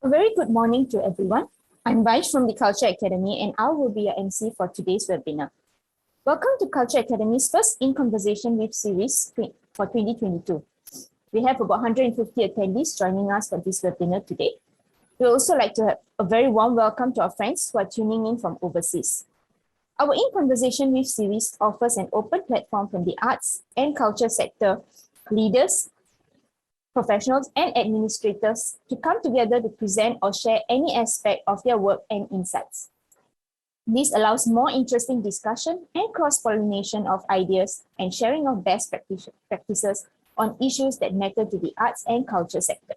A very good morning to everyone. I'm Vaij from the Culture Academy and I will be your MC for today's webinar. Welcome to Culture Academy's first In Conversation with series for 2022. We have about 150 attendees joining us for this webinar today. We also like to have a very warm welcome to our friends who are tuning in from overseas. Our In Conversation with series offers an open platform from the arts and culture sector leaders, professionals, and administrators to come together to present or share any aspect of their work and insights. This allows more interesting discussion and cross-pollination of ideas and sharing of best practices on issues that matter to the arts and culture sector.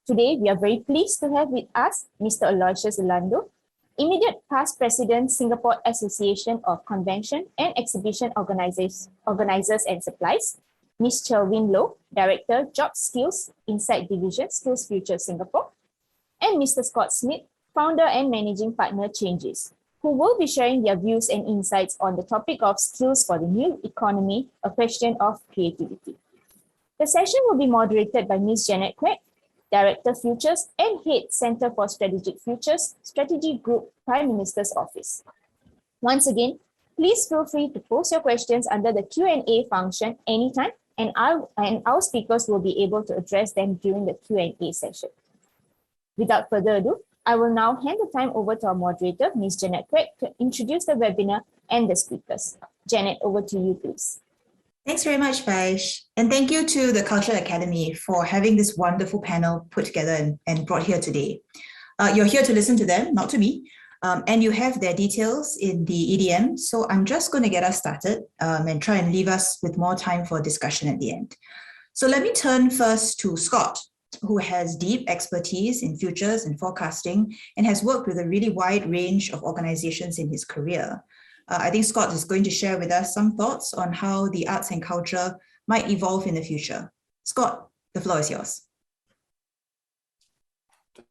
Today, we are very pleased to have with us Mr. Aloysius Arlando, immediate past president, Singapore Association of Convention and Exhibition Organizers and Supplies, Ms. Chelvin Low, Director, Job Skills Insight Division, Skills Future Singapore, and Mr. Scott Smith, Founder and Managing Partner, Changes, who will be sharing their views and insights on the topic of skills for the new economy, a question of creativity. The session will be moderated by Ms. Janet Quek, Director, Futures and Head, Center for Strategic Futures, Strategy Group, Prime Minister's Office. Once again, please feel free to post your questions under the Q&A function anytime, and our speakers will be able to address them during the Q&A session. Without further ado, I will now hand the time over to our moderator, Ms. Janet Quek, to introduce the webinar and the speakers. Janet, over to you, please. Thanks very much, Vaij. And thank you to the Culture Academy for having this wonderful panel put together and brought here today. You're here to listen to them, not to me. And you have their details in the EDM. So I'm just going to get us started and try and leave us with more time for discussion at the end. So let me turn first to Scott, who has deep expertise in futures and forecasting and has worked with a really wide range of organizations in his career. I think Scott is going to share with us some thoughts on how the arts and culture might evolve in the future. Scott, the floor is yours.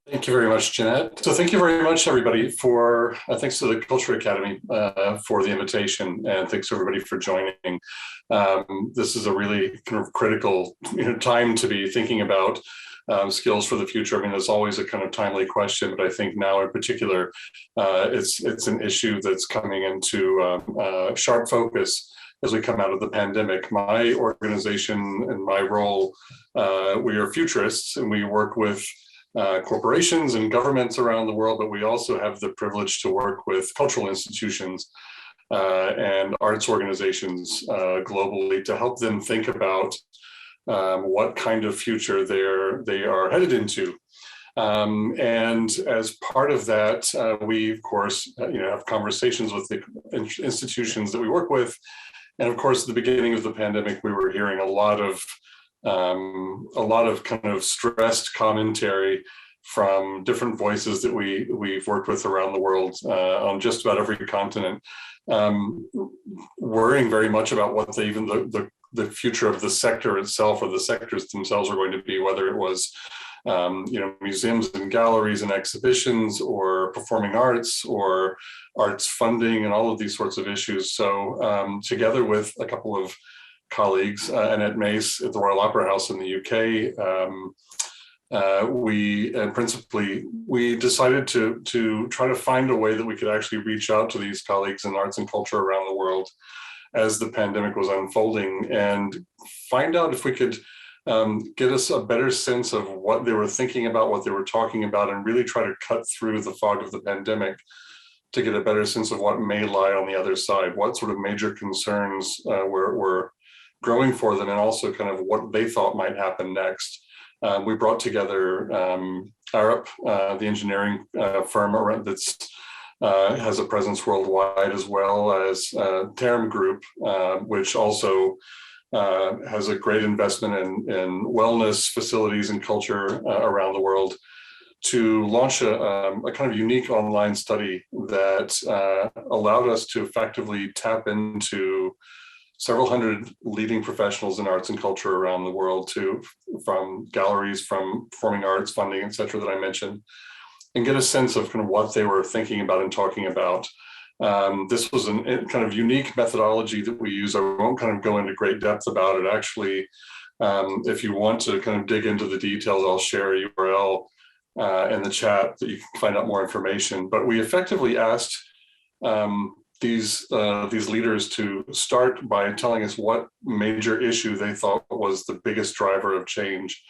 Thank you very much, Jeanette. So thank you very much, everybody, for thanks to the Culture Academy for the invitation, and thanks to everybody for joining. This is a really kind of critical time to be thinking about skills for the future. I mean, there's always a kind of timely question, but I think now in particular, it's an issue that's coming into sharp focus as we come out of the pandemic. My organization and my role, we are futurists, and we work with corporations and governments around the world, but we also have the privilege to work with cultural institutions and arts organizations globally to help them think about what kind of future they are headed into. And as part of that, we of course have conversations with the institutions that we work with. And of course, at the beginning of the pandemic, we were hearing a lot of kind of stressed commentary from different voices that we've worked with around the world on just about every continent, worrying very much about what the future of the sector itself or the sectors themselves are going to be, whether it was museums and galleries and exhibitions or performing arts or arts funding and all of these sorts of issues. So together with a couple of colleagues, Annette Mace at the Royal Opera House in the UK, we decided to try to find a way that we could actually reach out to these colleagues in arts and culture around the world as the pandemic was unfolding and find out if we could get us a better sense of what they were thinking about, what they were talking about, and really try to cut through the fog of the pandemic to get a better sense of what may lie on the other side, what sort of major concerns were growing for them, and also kind of what they thought might happen next. We brought together Arup, the engineering firm that's has a presence worldwide, as well as Term Group, which also has a great investment in wellness facilities and culture around the world, to launch a kind of unique online study that allowed us to effectively tap into several hundred leading professionals in arts and culture around the world, from galleries, from performing arts funding, et cetera, that I mentioned, and get a sense of kind of what they were thinking about and talking about. This was a kind of unique methodology that we use. I won't kind of go into great depth about it. Actually, if you want to kind of dig into the details, I'll share a URL in the chat that you can find out more information. But we effectively asked these leaders to start by telling us what major issue they thought was the biggest driver of change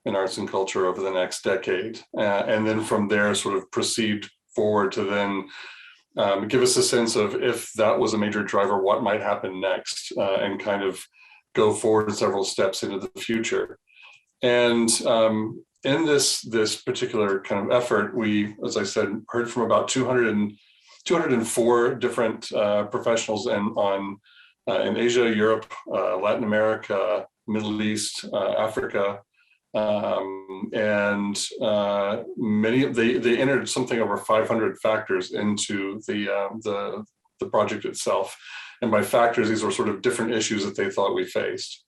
in arts and culture over the next decade. And then from there sort of proceed forward to then give us a sense of, if that was a major driver, what might happen next, and kind of go forward several steps into the future. And in this particular kind of effort, we, as I said, heard from about 204 different professionals in Asia, Europe, Latin America, Middle East, Africa, and many of they entered something over 500 factors into the project itself. And by factors, these were sort of different issues that they thought we faced.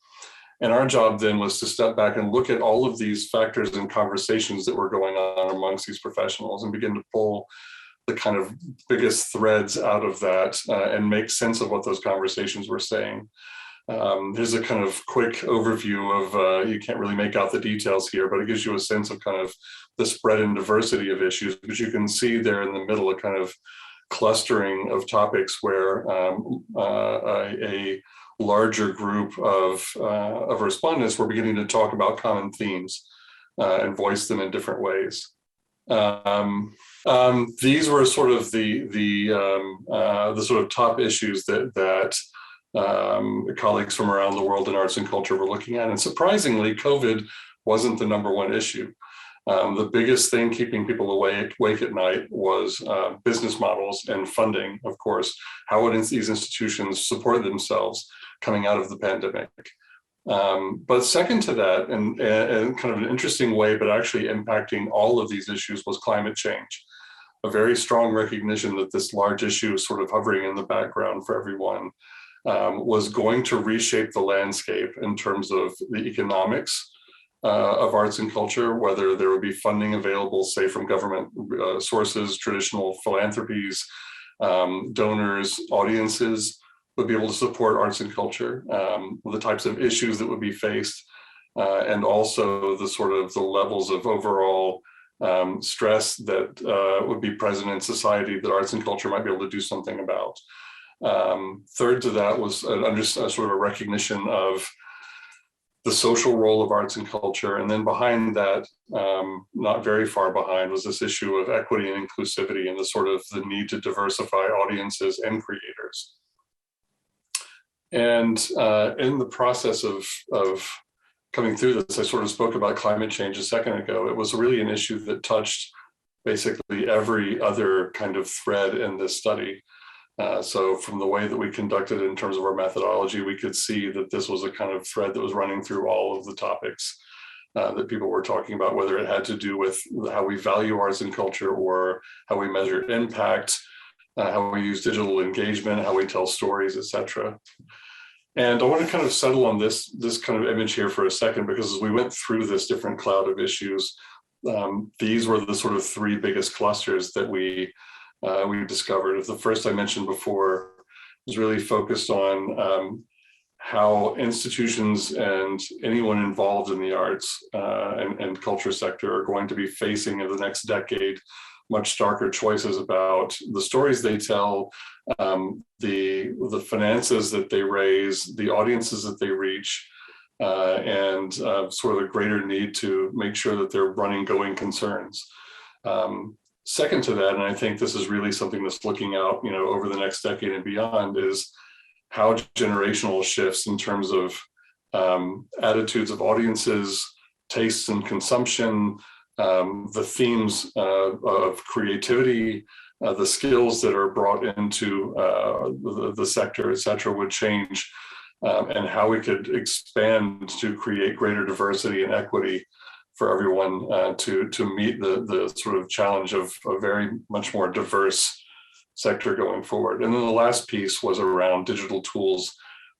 And our job then was to step back and look at all of these factors and conversations that were going on amongst these professionals and begin to pull the kind of biggest threads out of that and make sense of what those conversations were saying. Here's a kind of quick overview of, you can't really make out the details here, but it gives you a sense of kind of the spread and diversity of issues. But you can see there in the middle a kind of clustering of topics where a larger group of respondents were beginning to talk about common themes and voice them in different ways. These were sort of the sort of top issues that colleagues from around the world in arts and culture were looking at. And surprisingly, COVID wasn't the #1 issue. The biggest thing keeping people awake at night was business models and funding, of course. How would these institutions support themselves coming out of the pandemic? But second to that, and kind of an interesting way, but actually impacting all of these issues, was climate change. A very strong recognition that this large issue sort of hovering in the background for everyone was going to reshape the landscape in terms of the economics of arts and culture, whether there would be funding available, say, from government sources, traditional philanthropies, donors, audiences would be able to support arts and culture, the types of issues that would be faced, and also the sort of the levels of overall stress that would be present in society that arts and culture might be able to do something about. Third to that was sort of a recognition of the social role of arts and culture. And then behind that, not very far behind, was this issue of equity and inclusivity and the sort of the need to diversify audiences and creators. And in the process of coming through this, I sort of spoke about climate change a second ago. It was really an issue that touched basically every other kind of thread in this study. So from the way that we conducted it in terms of our methodology, we could see that this was a kind of thread that was running through all of the topics that people were talking about, whether it had to do with how we value arts and culture or how we measure impact, how we use digital engagement, how we tell stories, etc. And I want to kind of settle on this kind of image here for a second, because as we went through this different cloud of issues, these were the sort of 3 biggest clusters that we discovered. The first I mentioned before was really focused on how institutions and anyone involved in the arts and culture sector are going to be facing in the next decade much starker choices about the stories they tell, the finances that they raise, the audiences that they reach, and sort of a greater need to make sure that they're running going concerns. Second to that, and I think this is really something that's looking out, over the next decade and beyond, is how generational shifts in terms of attitudes of audiences, tastes and consumption, the themes of creativity, the skills that are brought into the sector, et cetera, would change, and how we could expand to create greater diversity and equity for everyone to meet the sort of challenge of a very much more diverse sector going forward. And then the last piece was around digital tools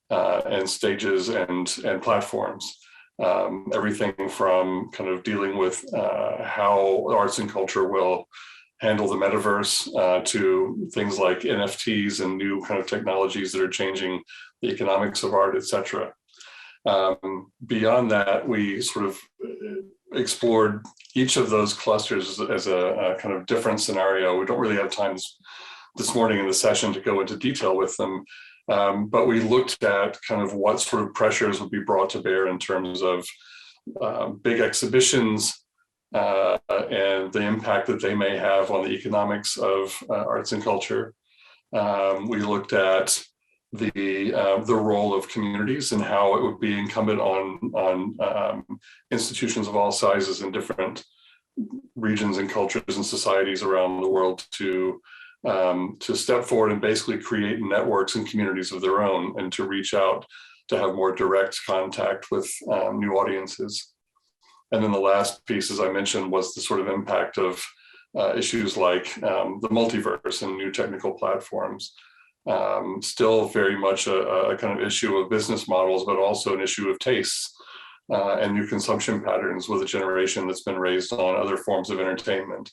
and stages and platforms. Everything from kind of dealing with how arts and culture will handle the metaverse to things like NFTs and new kind of technologies that are changing the economics of art, et cetera. Beyond that, we sort of explored each of those clusters as a kind of different scenario. We don't really have time this morning in the session to go into detail with them, but we looked at kind of what sort of pressures would be brought to bear in terms of big exhibitions and the impact that they may have on the economics of arts and culture. We looked at the role of communities and how it would be incumbent on institutions of all sizes in different regions and cultures and societies around the world to step forward and basically create networks and communities of their own, and to reach out to have more direct contact with new audiences. And then the last piece, as I mentioned, was the sort of impact of issues like the multiverse and new technical platforms. Still very much a kind of issue of business models, but also an issue of tastes and new consumption patterns with a generation that's been raised on other forms of entertainment.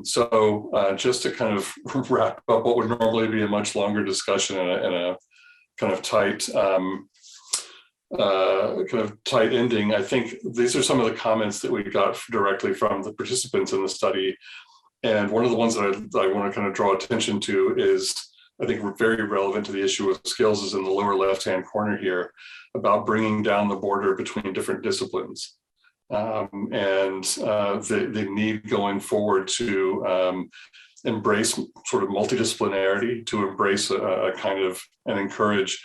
So just to kind of wrap up what would normally be a much longer discussion in a kind of tight ending, I think these are some of the comments that we got directly from the participants in the study. And one of the ones that I want to kind of draw attention to is, I think we're very relevant to the issue of skills, is in the lower left-hand corner here, about bringing down the border between different disciplines and the need going forward to embrace sort of multidisciplinarity, to embrace a kind of and encourage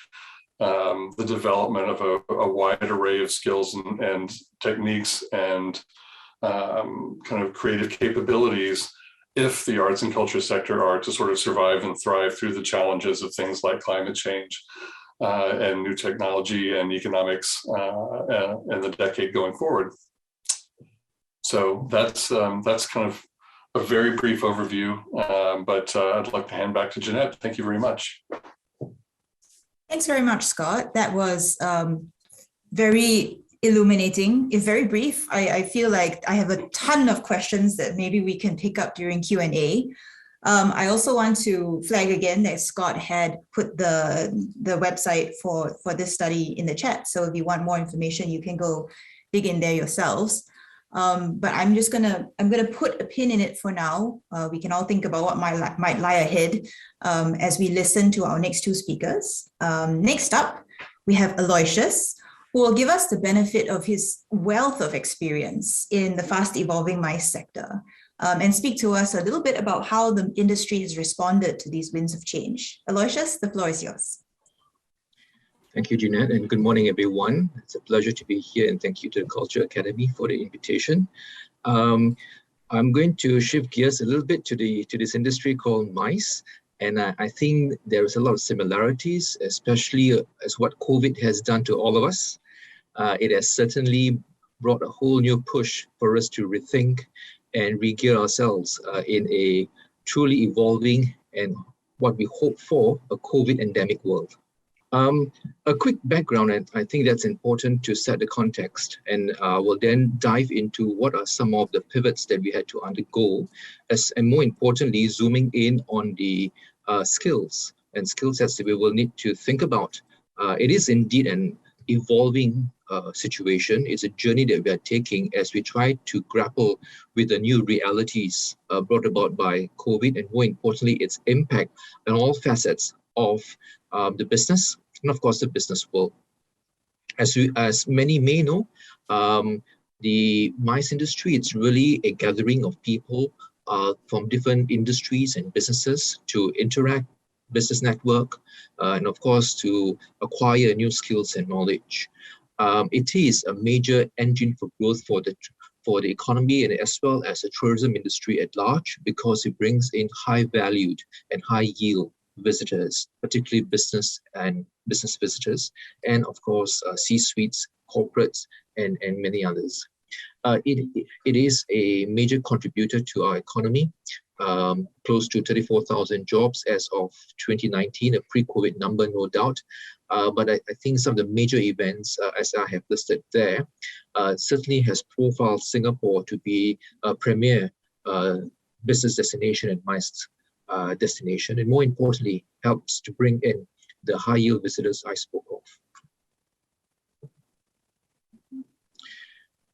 the development of a wide array of skills and techniques and kind of creative capabilities, if the arts and culture sector are to sort of survive and thrive through the challenges of things like climate change and new technology and economics and the decade going forward. So that's kind of a very brief overview, but I'd like to hand back to Jeanette. Thank you very much. Thanks very much, Scott. That was very illuminating. It's very brief. I feel like I have a ton of questions that maybe we can pick up during Q&A. I also want to flag again that Scott had put the website for this study in the chat. So if you want more information, you can go dig in there yourselves. But I'm gonna put a pin in it for now. We can all think about what might lie ahead as we listen to our next two speakers. Next up, we have Aloysius, who will give us the benefit of his wealth of experience in the fast evolving MICE sector and speak to us a little bit about how the industry has responded to these winds of change. Aloysius, the floor is yours. Thank you, Jeanette, and good morning, everyone. It's a pleasure to be here, and thank you to the Culture Academy for the invitation. I'm going to shift gears a little bit to this industry called MICE, and I think there is a lot of similarities, especially as what COVID has done to all of us. It has certainly brought a whole new push for us to rethink and re-gear ourselves in a truly evolving and what we hope for, a COVID endemic world. A quick background, and I think that's important to set the context, and we'll then dive into what are some of the pivots that we had to undergo, and more importantly, zooming in on the skills and skill sets that we will need to think about. It is indeed an evolving situation. It's a journey that we are taking as we try to grapple with the new realities brought about by COVID, and more importantly, its impact on all facets of the business and of course the business world. As many may know, the MICE industry, it's really a gathering of people from different industries and businesses to interact, business network, and of course to acquire new skills and knowledge. It is a major engine for growth for the economy and as well as the tourism industry at large, because it brings in high valued and high yield visitors, particularly business visitors, and of course C-suites, corporates, and many others. It is a major contributor to our economy, close to 34,000 jobs as of 2019, a pre-COVID number, no doubt. But I think some of the major events, as I have listed there, certainly has profiled Singapore to be a premier business destination and MICE destination, and more importantly, helps to bring in the high yield visitors I spoke of.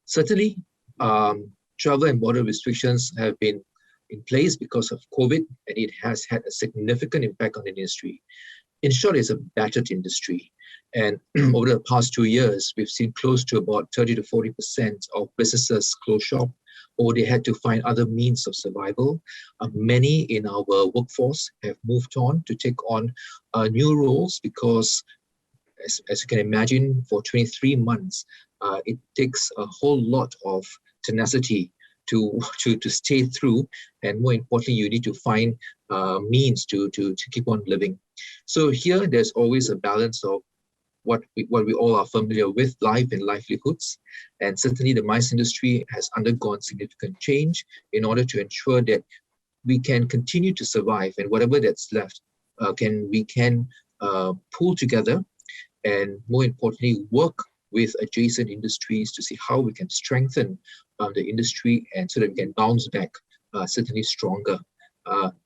Certainly, Travel and border restrictions have been in place because of COVID, and it has had a significant impact on the industry. In short, it's a battered industry. And over the past 2 years, we've seen close to about 30 to 40% of businesses close shop, or they had to find other means of survival. Many in our workforce have moved on to take on new roles because, as you can imagine, for 23 months, it takes a whole lot of tenacity to stay through, and more importantly, you need to find means to keep on living. So here, there's always a balance of what we all are familiar with, life and livelihoods. And certainly the MICE industry has undergone significant change in order to ensure that we can continue to survive, and whatever that's left, we can pull together, and more importantly, work with adjacent industries to see how we can strengthen the industry, and so that we can bounce back certainly stronger.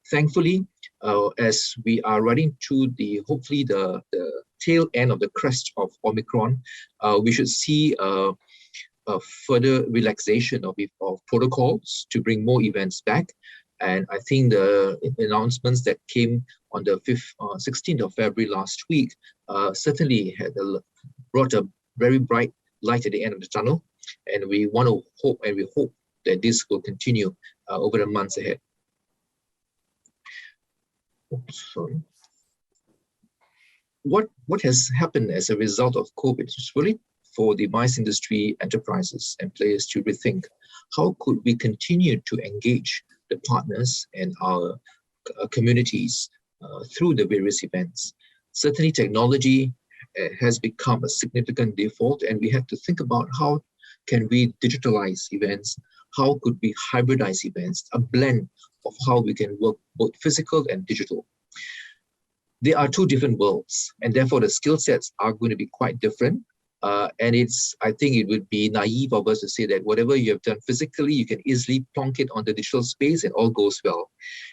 Thankfully, as we are running to hopefully the tail end of the crest of Omicron, we should see a further relaxation of protocols to bring more events back. And I think the announcements that came on the 16th of February last week certainly brought a very bright light at the end of the tunnel. And we want to hope, and we hope that this will continue over the months ahead. Oops, sorry. What has happened as a result of COVID is really for the MICE industry enterprises and players to rethink how could we continue to engage the partners and our communities through the various events. Certainly technology has become a significant default, and we have to think about how can we digitalize events, how could we hybridize events, a blend of how we can work both physical and digital. They are two different worlds, and therefore the skill sets are going to be quite different. And I think it would be naive of us to say that whatever you have done physically, you can easily plonk it on the digital space and all goes well.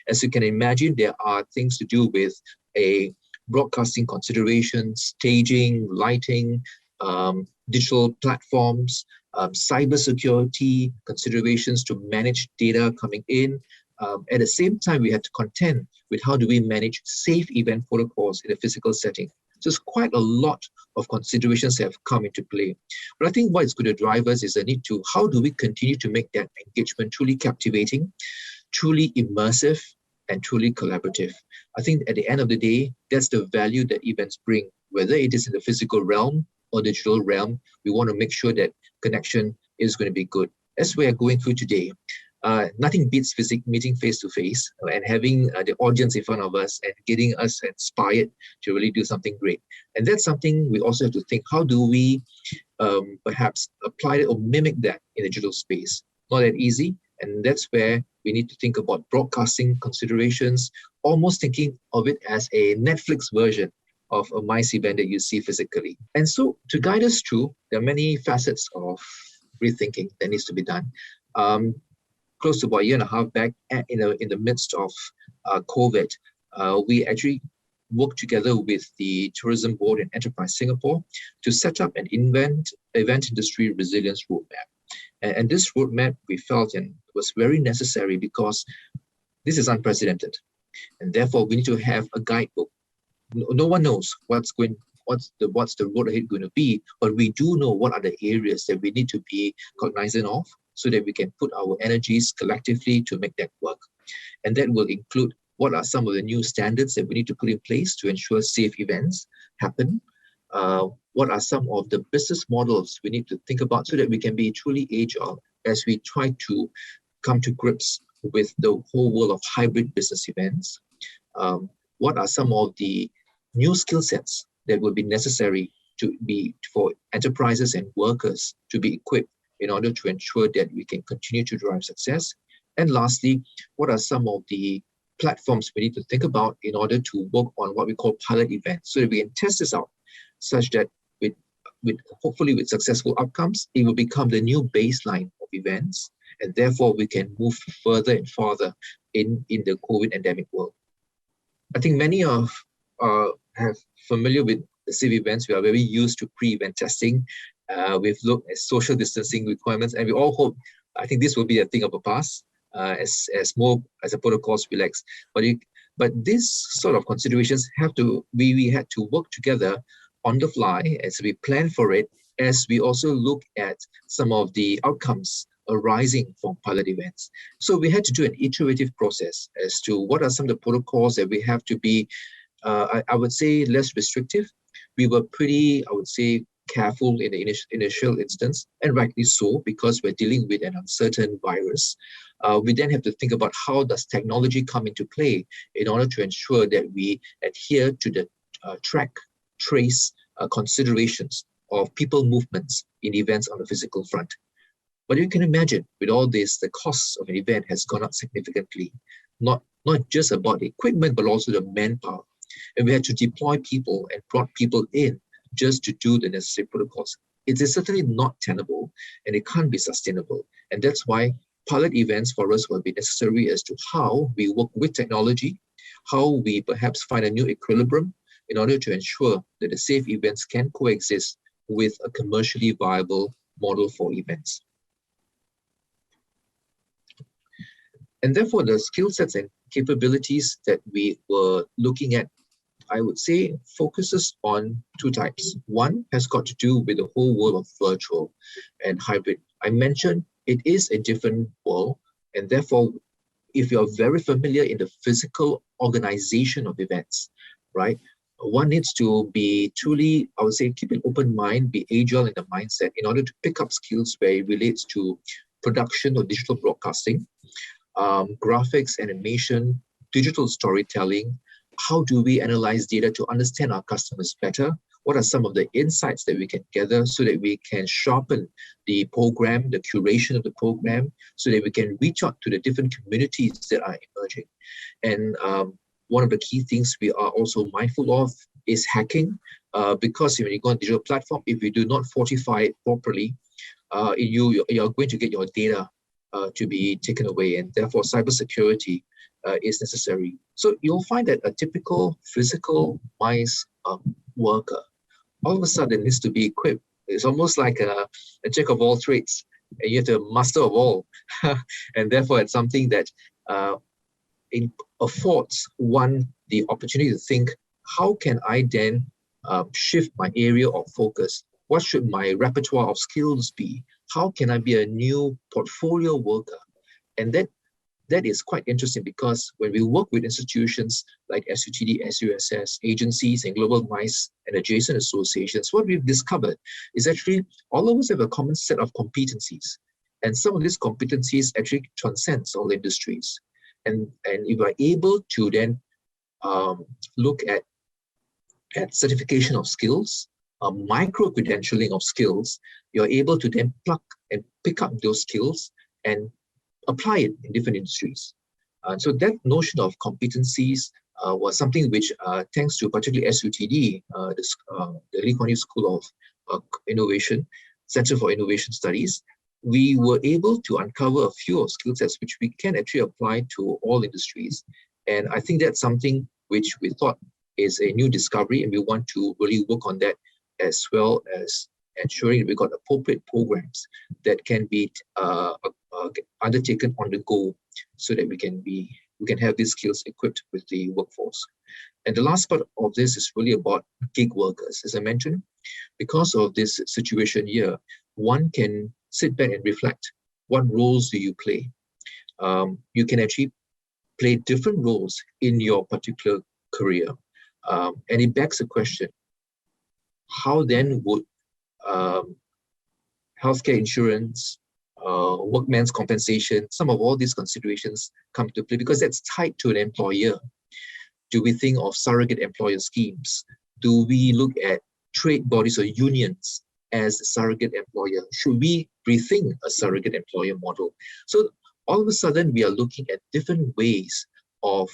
As you can imagine, there are things to do with a broadcasting considerations, staging, lighting, digital platforms, cybersecurity considerations to manage data coming in. At the same time, we had to contend with how do we manage safe event protocols in a physical setting. So it's quite a lot of considerations that have come into play. But I think what is going to drive us is the need to, how do we continue to make that engagement truly captivating, truly immersive, and truly collaborative? I think at the end of the day, that's the value that events bring, whether it is in the physical realm or digital realm. We want to make sure that connection is going to be good. As we are going through today, nothing beats meeting face to face and having the audience in front of us and getting us inspired to really do something great. And that's something we also have to think, how do we perhaps apply it or mimic that in the digital space? Not that easy. And that's where we need to think about broadcasting considerations, almost thinking of it as a Netflix version of a MICE event that you see physically. And so to guide us through, there are many facets of rethinking that needs to be done. Close to about a year and a half back, in the midst of COVID, we actually worked together with the Tourism Board and Enterprise Singapore to set up an event industry resilience roadmap. And this roadmap we felt and was very necessary because this is unprecedented. And therefore we need to have a guidebook. No one knows what's the road ahead going to be, but we do know what are the areas that we need to be cognizant of, so that we can put our energies collectively to make that work. And that will include what are some of the new standards that we need to put in place to ensure safe events happen. What are some of the business models we need to think about so that we can be truly agile as we try to come to grips with the whole world of hybrid business events. What are some of the new skill sets that will be necessary for enterprises and workers to be equipped in order to ensure that we can continue to drive success? And lastly, what are some of the platforms we need to think about in order to work on what we call pilot events, so that we can test this out, such that hopefully with successful outcomes, it will become the new baseline of events, and therefore we can move further and farther in the COVID endemic world. I think many have familiar with the safe events. We are very used to pre-event testing. We've looked at social distancing requirements, and we all hope I think this will be a thing of the past as the protocols relax. But these sort of considerations we had to work together on the fly as we plan for it, as we also look at some of the outcomes arising from pilot events. So we had to do an iterative process as to what are some of the protocols that we have to be, I would say, less restrictive. We were pretty, I would say, careful in the initial instance, and rightly so, because we're dealing with an uncertain virus. We then have to think about how does technology come into play in order to ensure that we adhere to the track, trace considerations of people movements in events on the physical front. But you can imagine, with all this, the cost of an event has gone up significantly, not just about the equipment, but also the manpower. And we had to deploy people and brought people in just to do the necessary protocols. It is certainly not tenable, and it can't be sustainable. And that's why pilot events for us will be necessary as to how we work with technology, how we perhaps find a new equilibrium in order to ensure that the safe events can coexist with a commercially viable model for events. And therefore, the skill sets and capabilities that we were looking at, I would say, focuses on two types. One has got to do with the whole world of virtual and hybrid. I mentioned it is a different world, and therefore, if you're very familiar in the physical organization of events, right, one needs to be truly, I would say, keep an open mind, be agile in the mindset in order to pick up skills where it relates to production or digital broadcasting, graphics, animation, digital storytelling. How do we analyze data to understand our customers better? What are some of the insights that we can gather so that we can sharpen the program, the curation of the program, so that we can reach out to the different communities that are emerging? And one of the key things we are also mindful of is hacking, because when you go on a digital platform, if you do not fortify it properly, you are going to get your data to be taken away, and therefore cybersecurity is necessary. So you'll find that a typical physical MICE worker all of a sudden needs to be equipped. It's almost like a jack of all trades, and you have to master of all. And therefore it's something that affords one the opportunity to think, how can I then shift my area of focus? What should my repertoire of skills be? How can I be a new portfolio worker? And that is quite interesting, because when we work with institutions like SUTD, SUSS, agencies and global MICE and adjacent associations, what we've discovered is actually all of us have a common set of competencies. And some of these competencies actually transcends all industries. And if we're able to then look at certification of skills, micro-credentialing of skills, you're able to then plug and pick up those skills and apply it in different industries. So that notion of competencies was something which, thanks to particularly SUTD, the Lee Kuan Yew School of Innovation, Center for Innovation Studies, we were able to uncover a few of skill sets which we can actually apply to all industries. And I think that's something which we thought is a new discovery, and we want to really work on that, as well as ensuring that we've got appropriate programs that can be undertaken on the go, so that we can have these skills equipped with the workforce. And the last part of this is really about gig workers. As I mentioned, because of this situation here, one can sit back and reflect, what roles do you play? You can actually play different roles in your particular career. And it begs the question, how then would healthcare insurance, workman's compensation, some of all these considerations come to play, because that's tied to an employer. Do we think of surrogate employer schemes? Do we look at trade bodies or unions as a surrogate employer? Should we rethink a surrogate employer model? So all of a sudden, we are looking at different ways of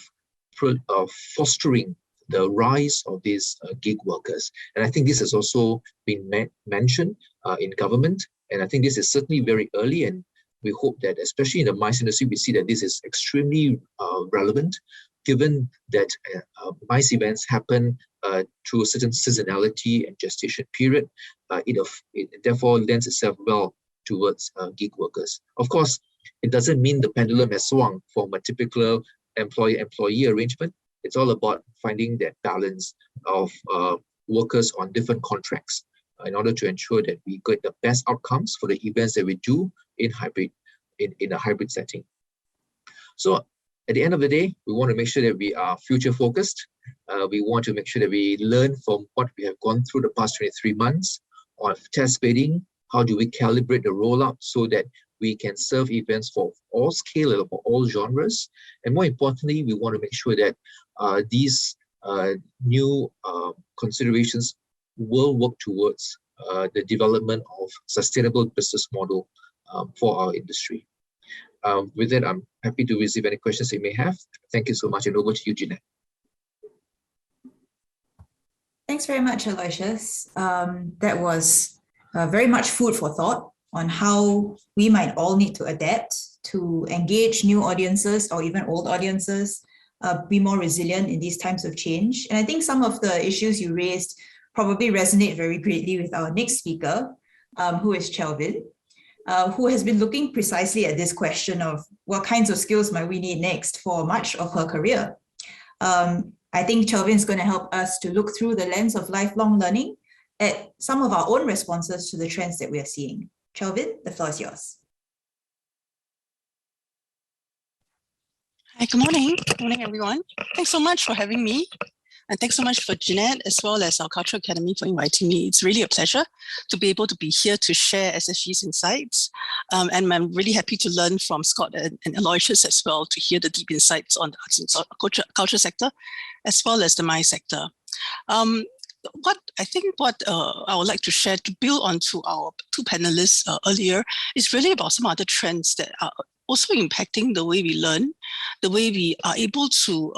fostering the rise of these gig workers. And I think this has also been mentioned in government. And I think this is certainly very early, and we hope that, especially in the MICE industry, we see that this is extremely relevant, given that MICE events happen through a certain seasonality and gestation period. It therefore lends itself well towards gig workers. Of course, it doesn't mean the pendulum has swung from a typical employer-employee arrangement. It's all about finding that balance of workers on different contracts in order to ensure that we get the best outcomes for the events that we do in a hybrid setting. So at the end of the day, we want to make sure that we are future focused. We want to make sure that we learn from what we have gone through the past 23 months of test bedding. How do we calibrate the rollout so that we can serve events for all scale and for all genres? And more importantly, we want to make sure that these new considerations will work towards the development of sustainable business model for our industry. With that, I'm happy to receive any questions you may have. Thank you so much, and over to you, Jeanette. Thanks very much, Aloysius. That was very much food for thought on how we might all need to adapt to engage new audiences or even old audiences, be more resilient in these times of change. And I think some of the issues you raised probably resonate very greatly with our next speaker, who is Chelvin, who has been looking precisely at this question of what kinds of skills might we need next for much of her career. I think Chelvin is going to help us to look through the lens of lifelong learning at some of our own responses to the trends that we are seeing. Chelvin, the floor is yours. Hi, good morning. Good morning, everyone. Thanks so much for having me. And thanks so much for Jeanette, as well as our Cultural Academy, for inviting me. It's really a pleasure to be able to be here to share SSG's insights. And I'm really happy to learn from Scott and Aloysius as well, to hear the deep insights on the arts and culture sector, as well as the MI sector. What I would like to share, to build onto our two panelists earlier, is really about some other trends that are also impacting the way we learn, the way we are able to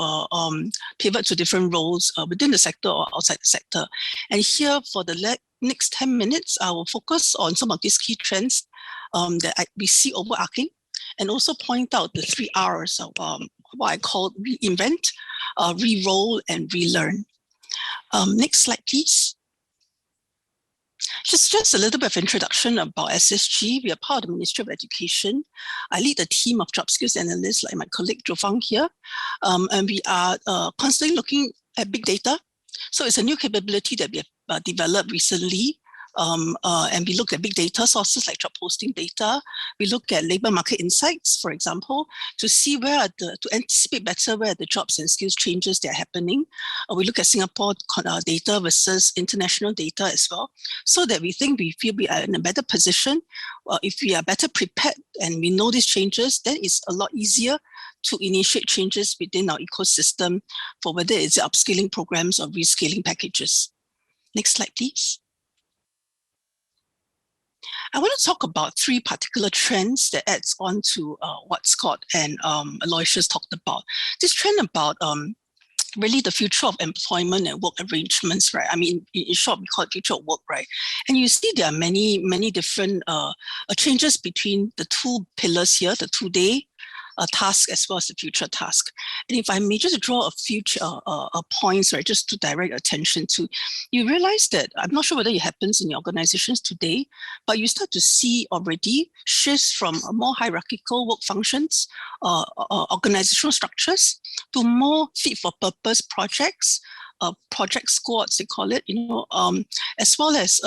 pivot to different roles within the sector or outside the sector. And here, for the next 10 minutes, I will focus on some of these key trends that we see overarching, and also point out the 3 R's of what I call reinvent, re-roll, and relearn. Next slide, please. Just a little bit of introduction about SSG. We are part of the Ministry of Education. I lead a team of job skills analysts like my colleague Jo Fang here. And we are constantly looking at big data. So it's a new capability that we have developed recently. And we look at big data sources like job posting data. We look at labor market insights, for example, to see to anticipate better where the jobs and skills changes that are happening. We look at Singapore data versus international data as well, so that we feel we are in a better position. If we are better prepared and we know these changes, then it's a lot easier to initiate changes within our ecosystem, for whether it's upskilling programs or reskilling packages. Next slide, please. I want to talk about 3 particular trends that adds on to what Scott and Aloysius talked about. This trend about really the future of employment and work arrangements, right? I mean, in short, we call it future of work, right? And you see there are many different changes between the 2 pillars here, the today task as well as the future task. And if I may just draw a few points, right, just to direct attention to, you realize that, I'm not sure whether it happens in your organizations today, but you start to see already shifts from more hierarchical work functions, organizational structures, to more fit for purpose projects, project squads, they call it, as well as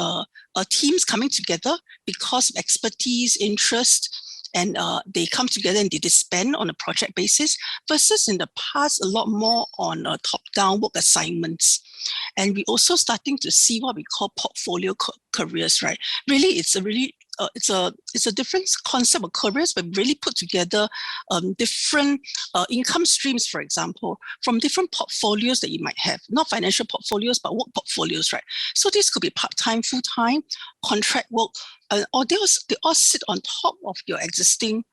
teams coming together because of expertise, interest, and they come together and they disband on a project basis, versus in the past, a lot more on top-down work assignments. And we're also starting to see what we call portfolio careers, right? Really, it's a different concept of careers, but really put together different income streams, for example, from different portfolios that you might have, not financial portfolios, but work portfolios, right? So this could be part-time, full-time, contract work, or they all sit on top of your existing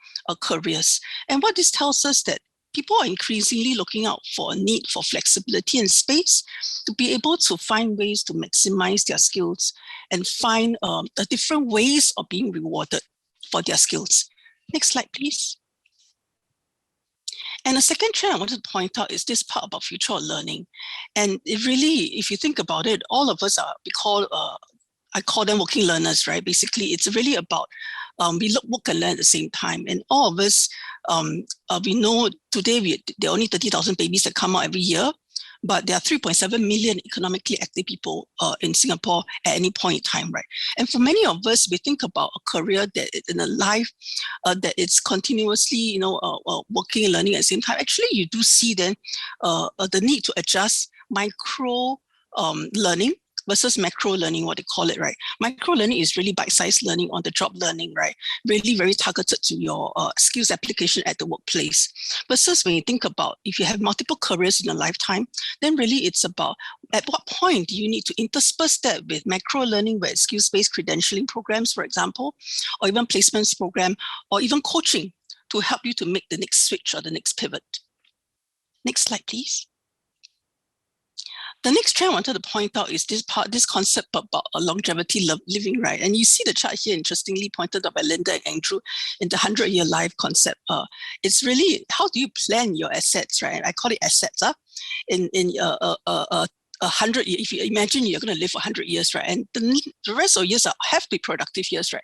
careers. And what this tells us that people are increasingly looking out for a need for flexibility and space to be able to find ways to maximize their skills and find different ways of being rewarded for their skills. Next slide, please. And the second trend I wanted to point out is this part about future learning. And it really, if you think about it, all of us are, I call them working learners, right? Basically, it's really about We work and learn at the same time. And all of us, we know today there are only 30,000 babies that come out every year, but there are 3.7 million economically active people in Singapore at any point in time, right? And for many of us, we think about a career that in a life that it's continuously, working and learning at the same time. Actually, you do see then the need to adjust micro learning versus macro learning, what they call it, right? Micro learning is really bite-sized learning, on-the-job learning, right? Really very targeted to your skills application at the workplace. Versus when you think about if you have multiple careers in a lifetime, then really it's about at what point do you need to intersperse that with macro learning, where it's skills-based credentialing programs, for example, or even placements program, or even coaching to help you to make the next switch or the next pivot. Next slide, please. The next trend I wanted to point out is this concept about a longevity living, right? And you see the chart here, interestingly pointed out by Linda and Andrew in the 100-year life concept. It's really, how do you plan your assets, right? I call it assets. In 100 years, if you imagine you're going to live for 100 years, right? And the rest of years have to be productive years, right?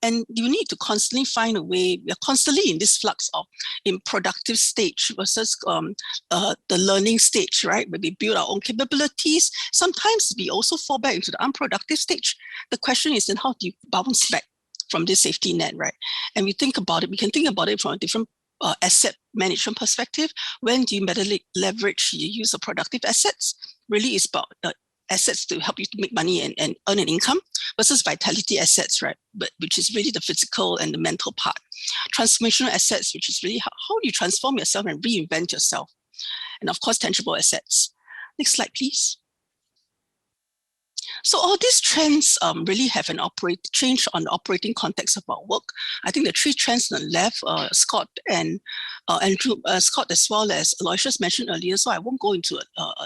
And you need to constantly find a way. We are constantly in this flux of in productive stage versus the learning stage, right? Where we build our own capabilities. Sometimes we also fall back into the unproductive stage. The question is then how do you bounce back from this safety net, right? And we think about it, we can think about it from a different asset management perspective. When do you better leverage your use of productive assets? Really is about assets to help you to make money and earn an income versus vitality assets, right? But which is really the physical and the mental part. Transformational assets, which is really how do you transform yourself and reinvent yourself? And of course, tangible assets. Next slide, please. So all these trends really have an change on the operating context of our work. I think the three trends on the left, Scott and Andrew, Scott as well as Aloysius mentioned earlier, so I won't go into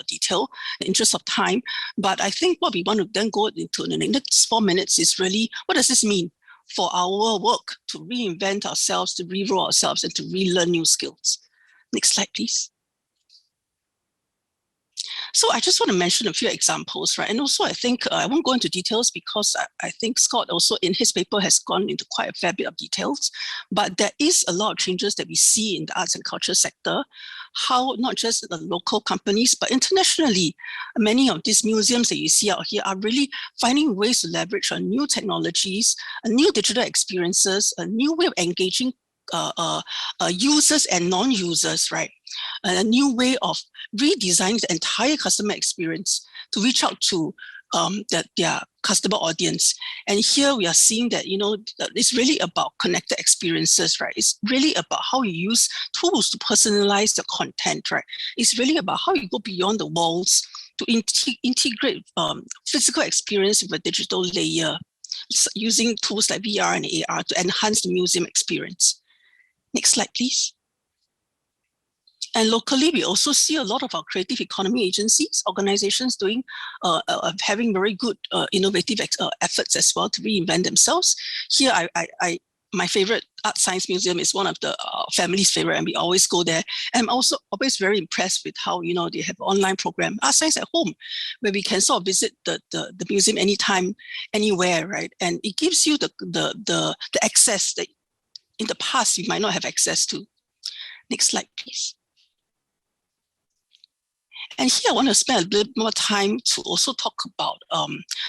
detail in the interest of time, but I think what we want to then go into in the next 4 minutes is really, what does this mean for our work to reinvent ourselves, to re-roll ourselves, and to relearn new skills? Next slide, please. So I just want to mention a few examples, right? And also I think I won't go into details because I think Scott also in his paper has gone into quite a fair bit of details, but there is a lot of changes that we see in the arts and culture sector, how not just the local companies, but internationally, many of these museums that you see out here are really finding ways to leverage on new technologies, new digital experiences, a new way of engaging users and non-users, right? A new way of redesigning the entire customer experience to reach out to their customer audience. And here we are seeing that, it's really about connected experiences, right? It's really about how you use tools to personalize the content, right? It's really about how you go beyond the walls to integrate physical experience with a digital layer, using tools like VR and AR to enhance the museum experience. Next slide, please. And locally, we also see a lot of our creative economy agencies, organizations doing, having very good innovative efforts as well to reinvent themselves. Here, my favorite art science museum is one of the family's favorite, and we always go there. And I'm also always very impressed with how, they have an online program, Art Science at Home, where we can sort of visit the museum anytime, anywhere, right? And it gives you the access that in the past you might not have access to. Next slide, please. And here I want to spend a bit more time to also talk about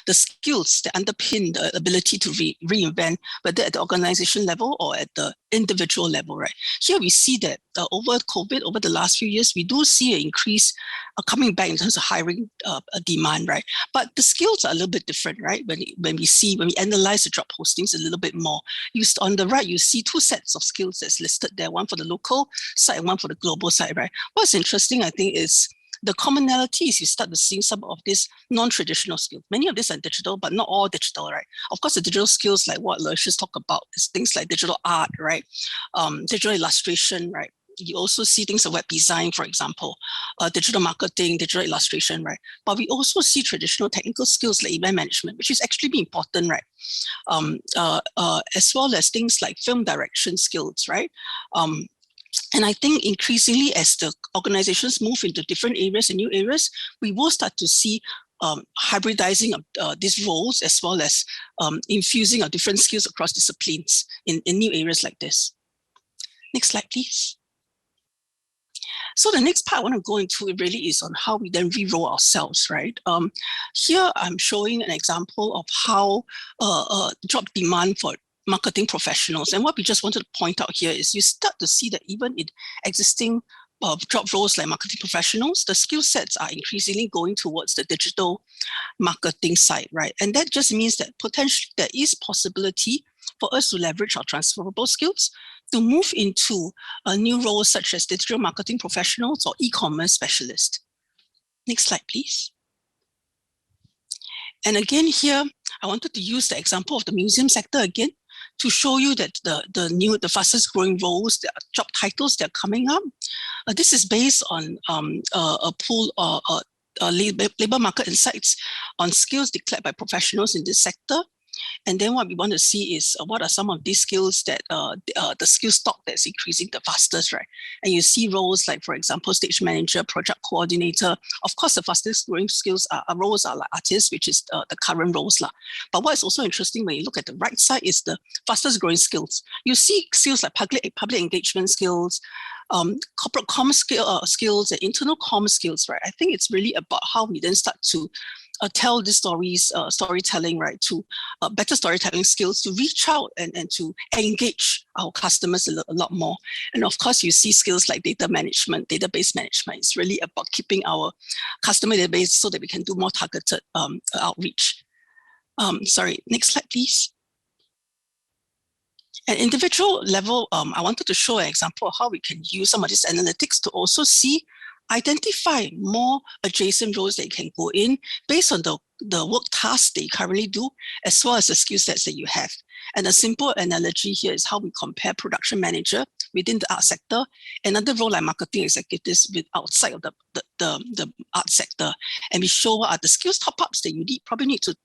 the skills that underpin the ability to reinvent, whether at the organization level or at the individual level, right? Here we see that over COVID, over the last few years, we do see an increase coming back in terms of hiring demand, right? But the skills are a little bit different, right? When we analyze the job postings a little bit more, on the right, you see two sets of skills that's listed there, one for the local side and one for the global side, right? What's interesting, I think, is the commonalities, you start to see some of these non-traditional skills. Many of these are digital, but not all digital, right? Of course, the digital skills, like what Aloysius talked about, is things like digital art, right? Digital illustration, right? You also see things like web design, for example, digital marketing, digital illustration, right? But we also see traditional technical skills like event management, which is actually important, right? As well as things like film direction skills, right? And I think increasingly as the organizations move into different areas and new areas, we will start to see hybridizing these roles, as well as infusing of different skills across disciplines in new areas like this. Next slide, please. So the next part I want to go into really is on how we then re-role ourselves, right? Here I'm showing an example of how job demand for marketing professionals. And what we just wanted to point out here is you start to see that even in existing job roles like marketing professionals, the skill sets are increasingly going towards the digital marketing side, right? And that just means that potentially there is possibility for us to leverage our transferable skills to move into new roles such as digital marketing professionals or e-commerce specialists. Next slide, please. And again here, I wanted to use the example of the museum sector again to show you that the fastest growing roles, the job titles that are coming up. This is based on a pool labor market insights on skills declared by professionals in this sector. And then what we want to see is what are some of these skills that the skill stock that's increasing the fastest, right? And you see roles like, for example, stage manager, project coordinator. Of course, the fastest growing skills roles are like artists, which is the current roles. But what is also interesting when you look at the right side is the fastest growing skills. You see skills like public engagement skills, corporate comm skills, and internal comm skills, right? I think it's really about how we then start to tell the stories, storytelling, right, to better storytelling skills to reach out and to engage our customers a lot more. And of course, you see skills like data management, database management. It's really about keeping our customer database so that we can do more targeted outreach. Sorry, next slide, please. At individual level, I wanted to show an example of how we can use some of these analytics to also identify more adjacent roles that you can go in based on the work tasks that you currently do, as well as the skill sets that you have. And a simple analogy here is how we compare production manager within the art sector, another role like marketing executives with outside of the art sector. And we show what are the skills top-ups that you probably need to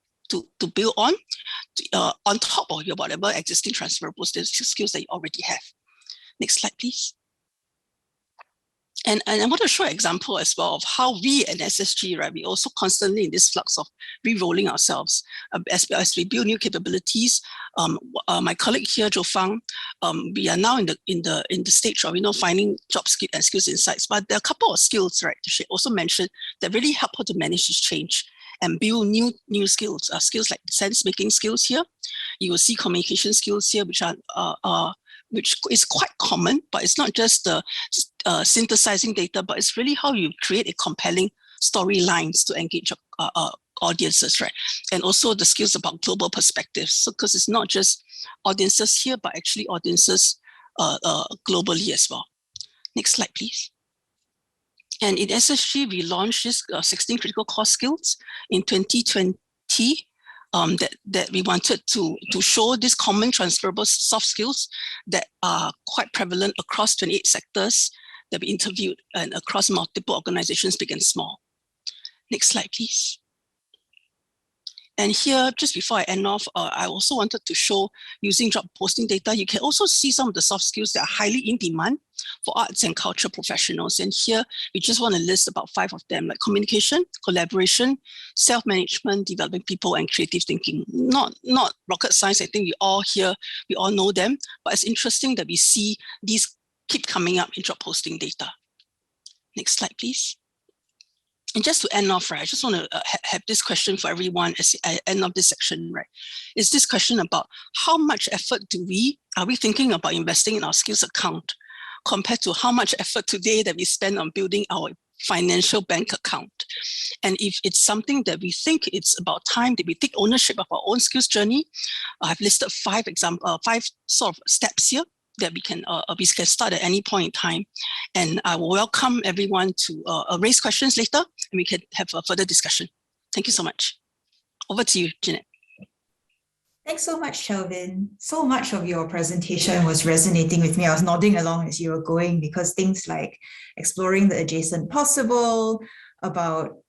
build on top of your whatever existing transferable skills that you already have. Next slide, please. And I want to show an example as well of how we at SSG, right, we also constantly in this flux of re-rolling ourselves as we build new capabilities. My colleague here, Jo Fang, we are now in the stage of finding job skill and skills insights. But there are a couple of skills, right, she also mentioned that really help her to manage this change and build new skills, skills like sense-making skills here. You will see communication skills here, which is quite common, but it's not just the synthesizing data, but it's really how you create a compelling storylines to engage audiences, right? And also the skills about global perspectives. So, because it's not just audiences here, but actually audiences globally as well. Next slide, please. And in SSG, we launched this 16 critical core skills in 2020 that we wanted to show these common transferable soft skills that are quite prevalent across 28 sectors that we interviewed and across multiple organizations, big and small. Next slide, please. And here, just before I end off, I also wanted to show using job posting data, you can also see some of the soft skills that are highly in demand for arts and culture professionals. And here, we just want to list about 5 of them, like communication, collaboration, self-management, developing people, and creative thinking. Not rocket science. I think we all know them, but it's interesting that we see these keep coming up in job posting data. Next slide, please. And just to end off, right, I just want to have this question for everyone as I end of this section, right? Is this question about how much effort are we thinking about investing in our skills account compared to how much effort today that we spend on building our financial bank account? And if it's something that we think it's about time that we take ownership of our own skills journey, I've listed 5 sort of steps here that we can start at any point in time. And I will welcome everyone to raise questions later, and we can have a further discussion. Thank you so much. Over to you, Jeanette. Thanks so much, Chelvin. So much of your presentation was resonating with me. I was nodding along as you were going, because things like exploring the adjacent possible, about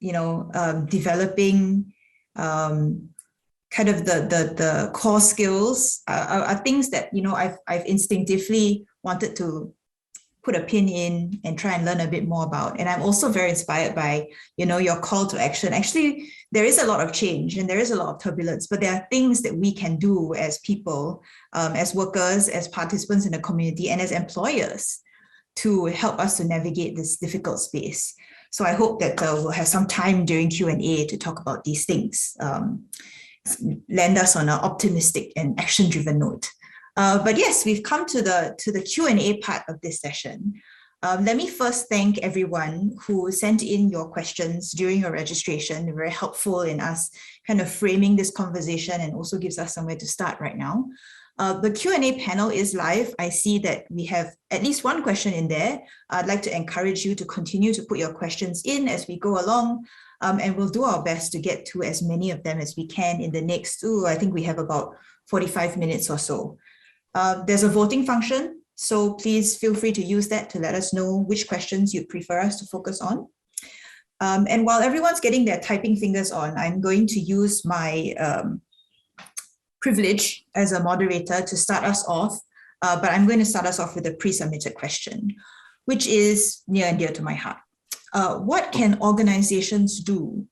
developing kind of the core skills are things that I've instinctively wanted to put a pin in and try and learn a bit more about. And I'm also very inspired by, your call to action. Actually, there is a lot of change and there is a lot of turbulence, but there are things that we can do as people, as workers, as participants in the community, and as employers to help us to navigate this difficult space. So I hope that we'll have some time during Q&A to talk about these things, land us on an optimistic and action-driven note. But yes, we've come to the Q&A part of this session. Let me first thank everyone who sent in your questions during your registration. They're very helpful in us kind of framing this conversation and also gives us somewhere to start right now. The Q&A panel is live. I see that we have at least one question in there. I'd like to encourage you to continue to put your questions in as we go along, and we'll do our best to get to as many of them as we can in the next, I think we have about 45 minutes or so. There's a voting function, so please feel free to use that to let us know which questions you'd prefer us to focus on. And while everyone's getting their typing fingers on, I'm going to use my privilege as a moderator to start us off, but I'm going to start us off with a pre-submitted question, which is near and dear to my heart. What can organizations do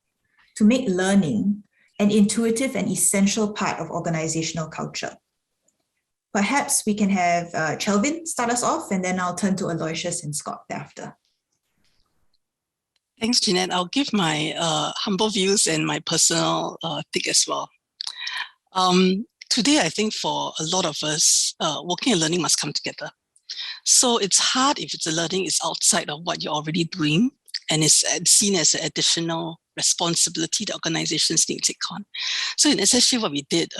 to make learning an intuitive and essential part of organizational culture? Perhaps we can have Chelvin start us off, and then I'll turn to Aloysius and Scott thereafter. Thanks, Jeanette. I'll give my humble views and my personal take as well. Today, I think for a lot of us, working and learning must come together. So it's hard if the learning is outside of what you're already doing and is seen as an additional responsibility that organizations need to take on. So in essentially what we did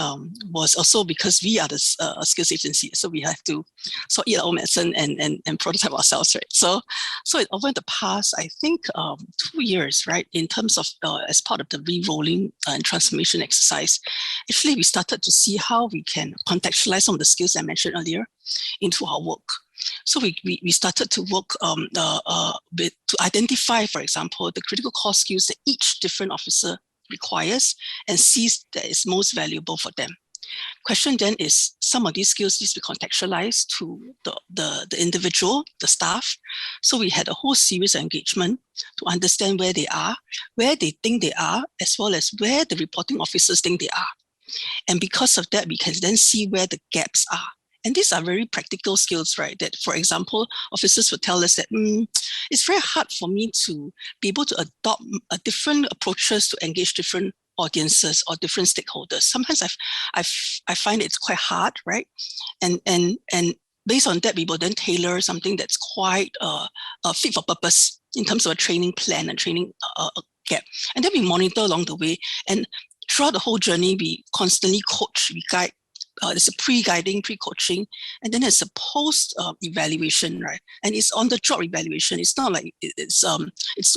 was also because we are the skills agency, so we have to sort eat our own medicine and prototype ourselves, right? So over the past, I think 2 years, right, in terms of as part of the re-rolling and transformation exercise, actually we started to see how we can contextualize some of the skills I mentioned earlier into our work. So we started to work to identify, for example, the critical core skills that each different officer requires and sees that is most valuable for them. Question then is, some of these skills need to be contextualized to the individual, the staff. So we had a whole series of engagement to understand where they are, where they think they are, as well as where the reporting officers think they are. And because of that, we can then see where the gaps are. And these are very practical skills, right? That, for example, officers would tell us that it's very hard for me to be able to adopt different approaches to engage different audiences or different stakeholders. Sometimes I find it's quite hard, right? And based on that, we will then tailor something that's quite fit for purpose in terms of a training plan and training gap. And then we monitor along the way. And throughout the whole journey, we constantly coach, we guide. There's a pre-guiding, pre-coaching, and then there's a post-evaluation, right? And it's on-the-job evaluation. It's not like it's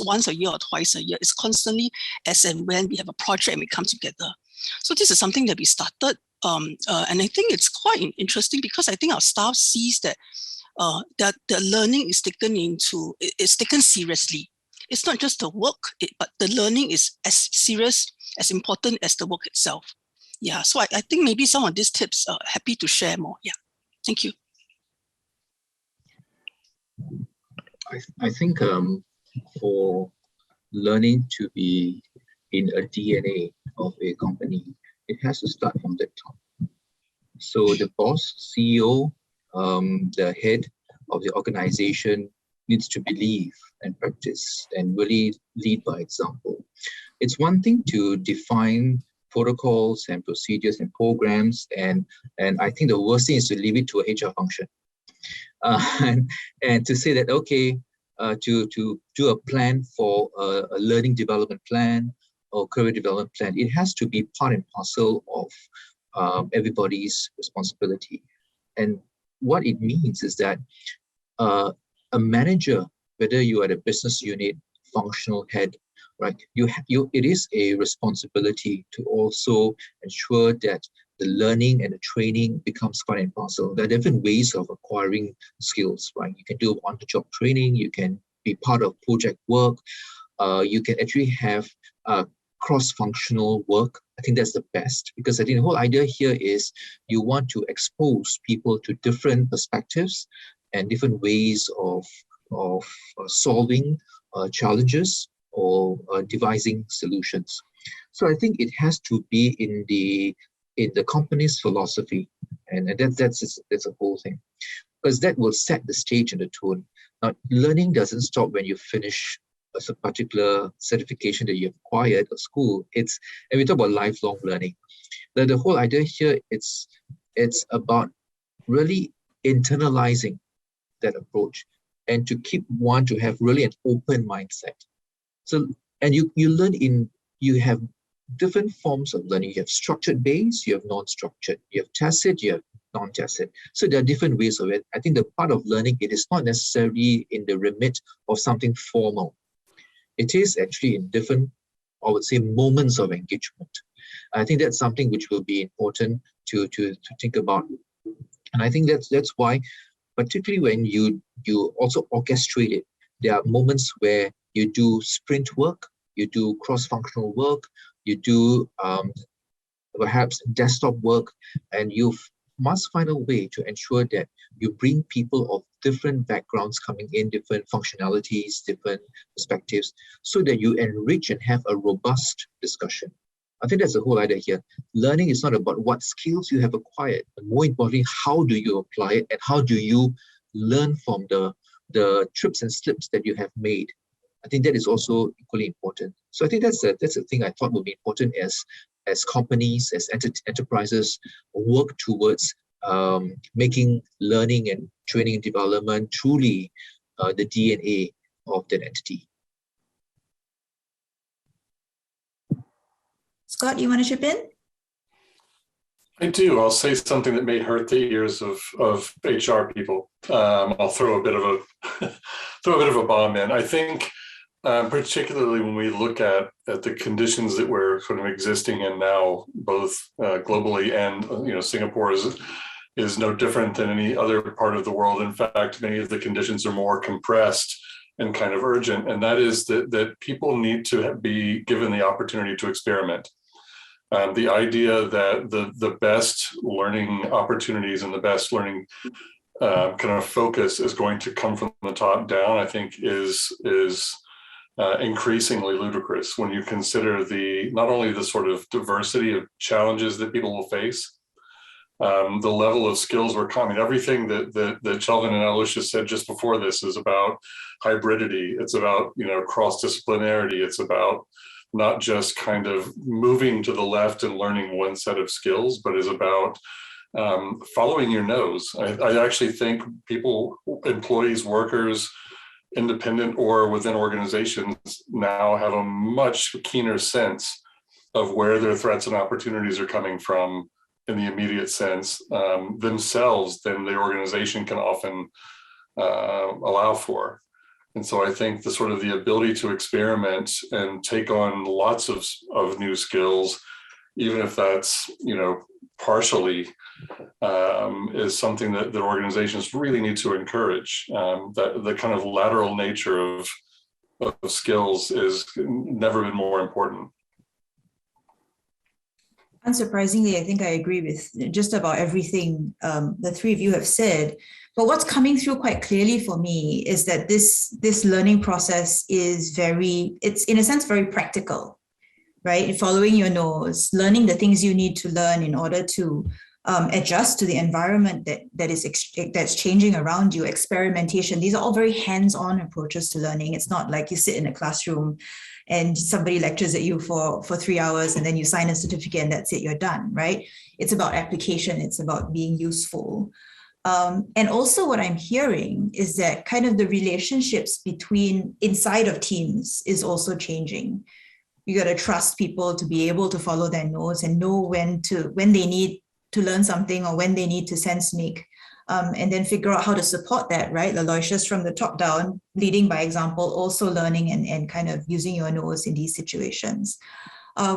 once a year or twice a year. It's constantly as and when we have a project and we come together. So this is something that we started, and I think it's quite interesting because I think our staff sees that that the learning is taken seriously. It's not just the work, but the learning is as serious, as important as the work itself. Yeah, so I think maybe some of these tips are happy to share more. Yeah, thank you. I think for learning to be in a DNA of a company, it has to start from the top. So the boss, CEO, the head of the organization needs to believe and practice and really lead by example. It's one thing to define protocols and procedures and programs, and I think the worst thing is to leave it to a HR function, and to say that okay, to do a plan for a learning development plan or career development plan, it has to be part and parcel of everybody's responsibility. And what it means is that a manager, whether you are a business unit, functional head, right? It is a responsibility to also ensure that the learning and the training becomes part and parcel. There are different ways of acquiring skills, right? You can do on-the-job training. You can be part of project work. You can actually have cross-functional work. I think that's the best, because I think the whole idea here is you want to expose people to different perspectives, and different ways of solving challenges or devising solutions. So I think it has to be in the company's philosophy, and that's a whole thing, because that will set the stage and the tone. Now, learning doesn't stop when you finish a particular certification that you've acquired at school. And we talk about lifelong learning. The whole idea here, it's about really internalizing that approach, and to keep one to have really an open mindset. So, and you have different forms of learning. You have structured based, you have non-structured, you have tacit, you have non-tacit. So there are different ways of it. I think the part of learning, it is not necessarily in the remit of something formal. It is actually in different, I would say, moments of engagement. I think that's something which will be important to think about. And I think that's why, particularly when you also orchestrate it, there are moments where you do sprint work, you do cross-functional work, you do perhaps desktop work, and you must find a way to ensure that you bring people of different backgrounds coming in, different functionalities, different perspectives, so that you enrich and have a robust discussion. I think that's the whole idea here. Learning is not about what skills you have acquired, but more importantly, how do you apply it, and how do you learn from the trips and slips that you have made. I think that is also equally important. So I think that's the thing I thought would be important as companies, as enterprises work towards making learning and training and development truly the DNA of that entity. Scott, you want to chip in? I do. I'll say something that may hurt the ears of HR people. I'll throw a bit of a bomb in. I think, particularly when we look at the conditions that we're sort of existing in now, both globally and Singapore is no different than any other part of the world. In fact, many of the conditions are more compressed and kind of urgent, and that is that people need to be given the opportunity to experiment. The idea that the best learning opportunities and the best learning kind of focus is going to come from the top down, I think is increasingly ludicrous when you consider not only the sort of diversity of challenges that people will face, the level of skills we're coming. Everything that Chelvin and Aloysius said just before this is about hybridity. It's about cross-disciplinarity. It's about not just kind of moving to the left and learning one set of skills, but is about following your nose. I actually think people, employees, workers, independent or within organizations, now have a much keener sense of where their threats and opportunities are coming from in the immediate sense themselves than the organization can often allow for. And so I think the ability to experiment and take on lots of new skills, even if that's, partially, is something that organizations really need to encourage. That the kind of lateral nature of skills is never been more important. Unsurprisingly, I think I agree with just about everything the three of you have said. But what's coming through quite clearly for me is that this learning process is it's in a sense very practical, right? Following your nose, learning the things you need to learn in order to adjust to the environment that's changing around you, experimentation. These are all very hands-on approaches to learning. It's not like you sit in a classroom and somebody lectures at you for 3 hours and then you sign a certificate and that's it, you're done, right? It's about application. It's about being useful. And also what I'm hearing is that kind of the relationships inside of teams is also changing. You got to trust people to be able to follow their nose and know when they need to learn something or when they need to sense make, and then figure out how to support that, right? Aloysius, from the top down, leading by example, also learning and kind of using your nose in these situations,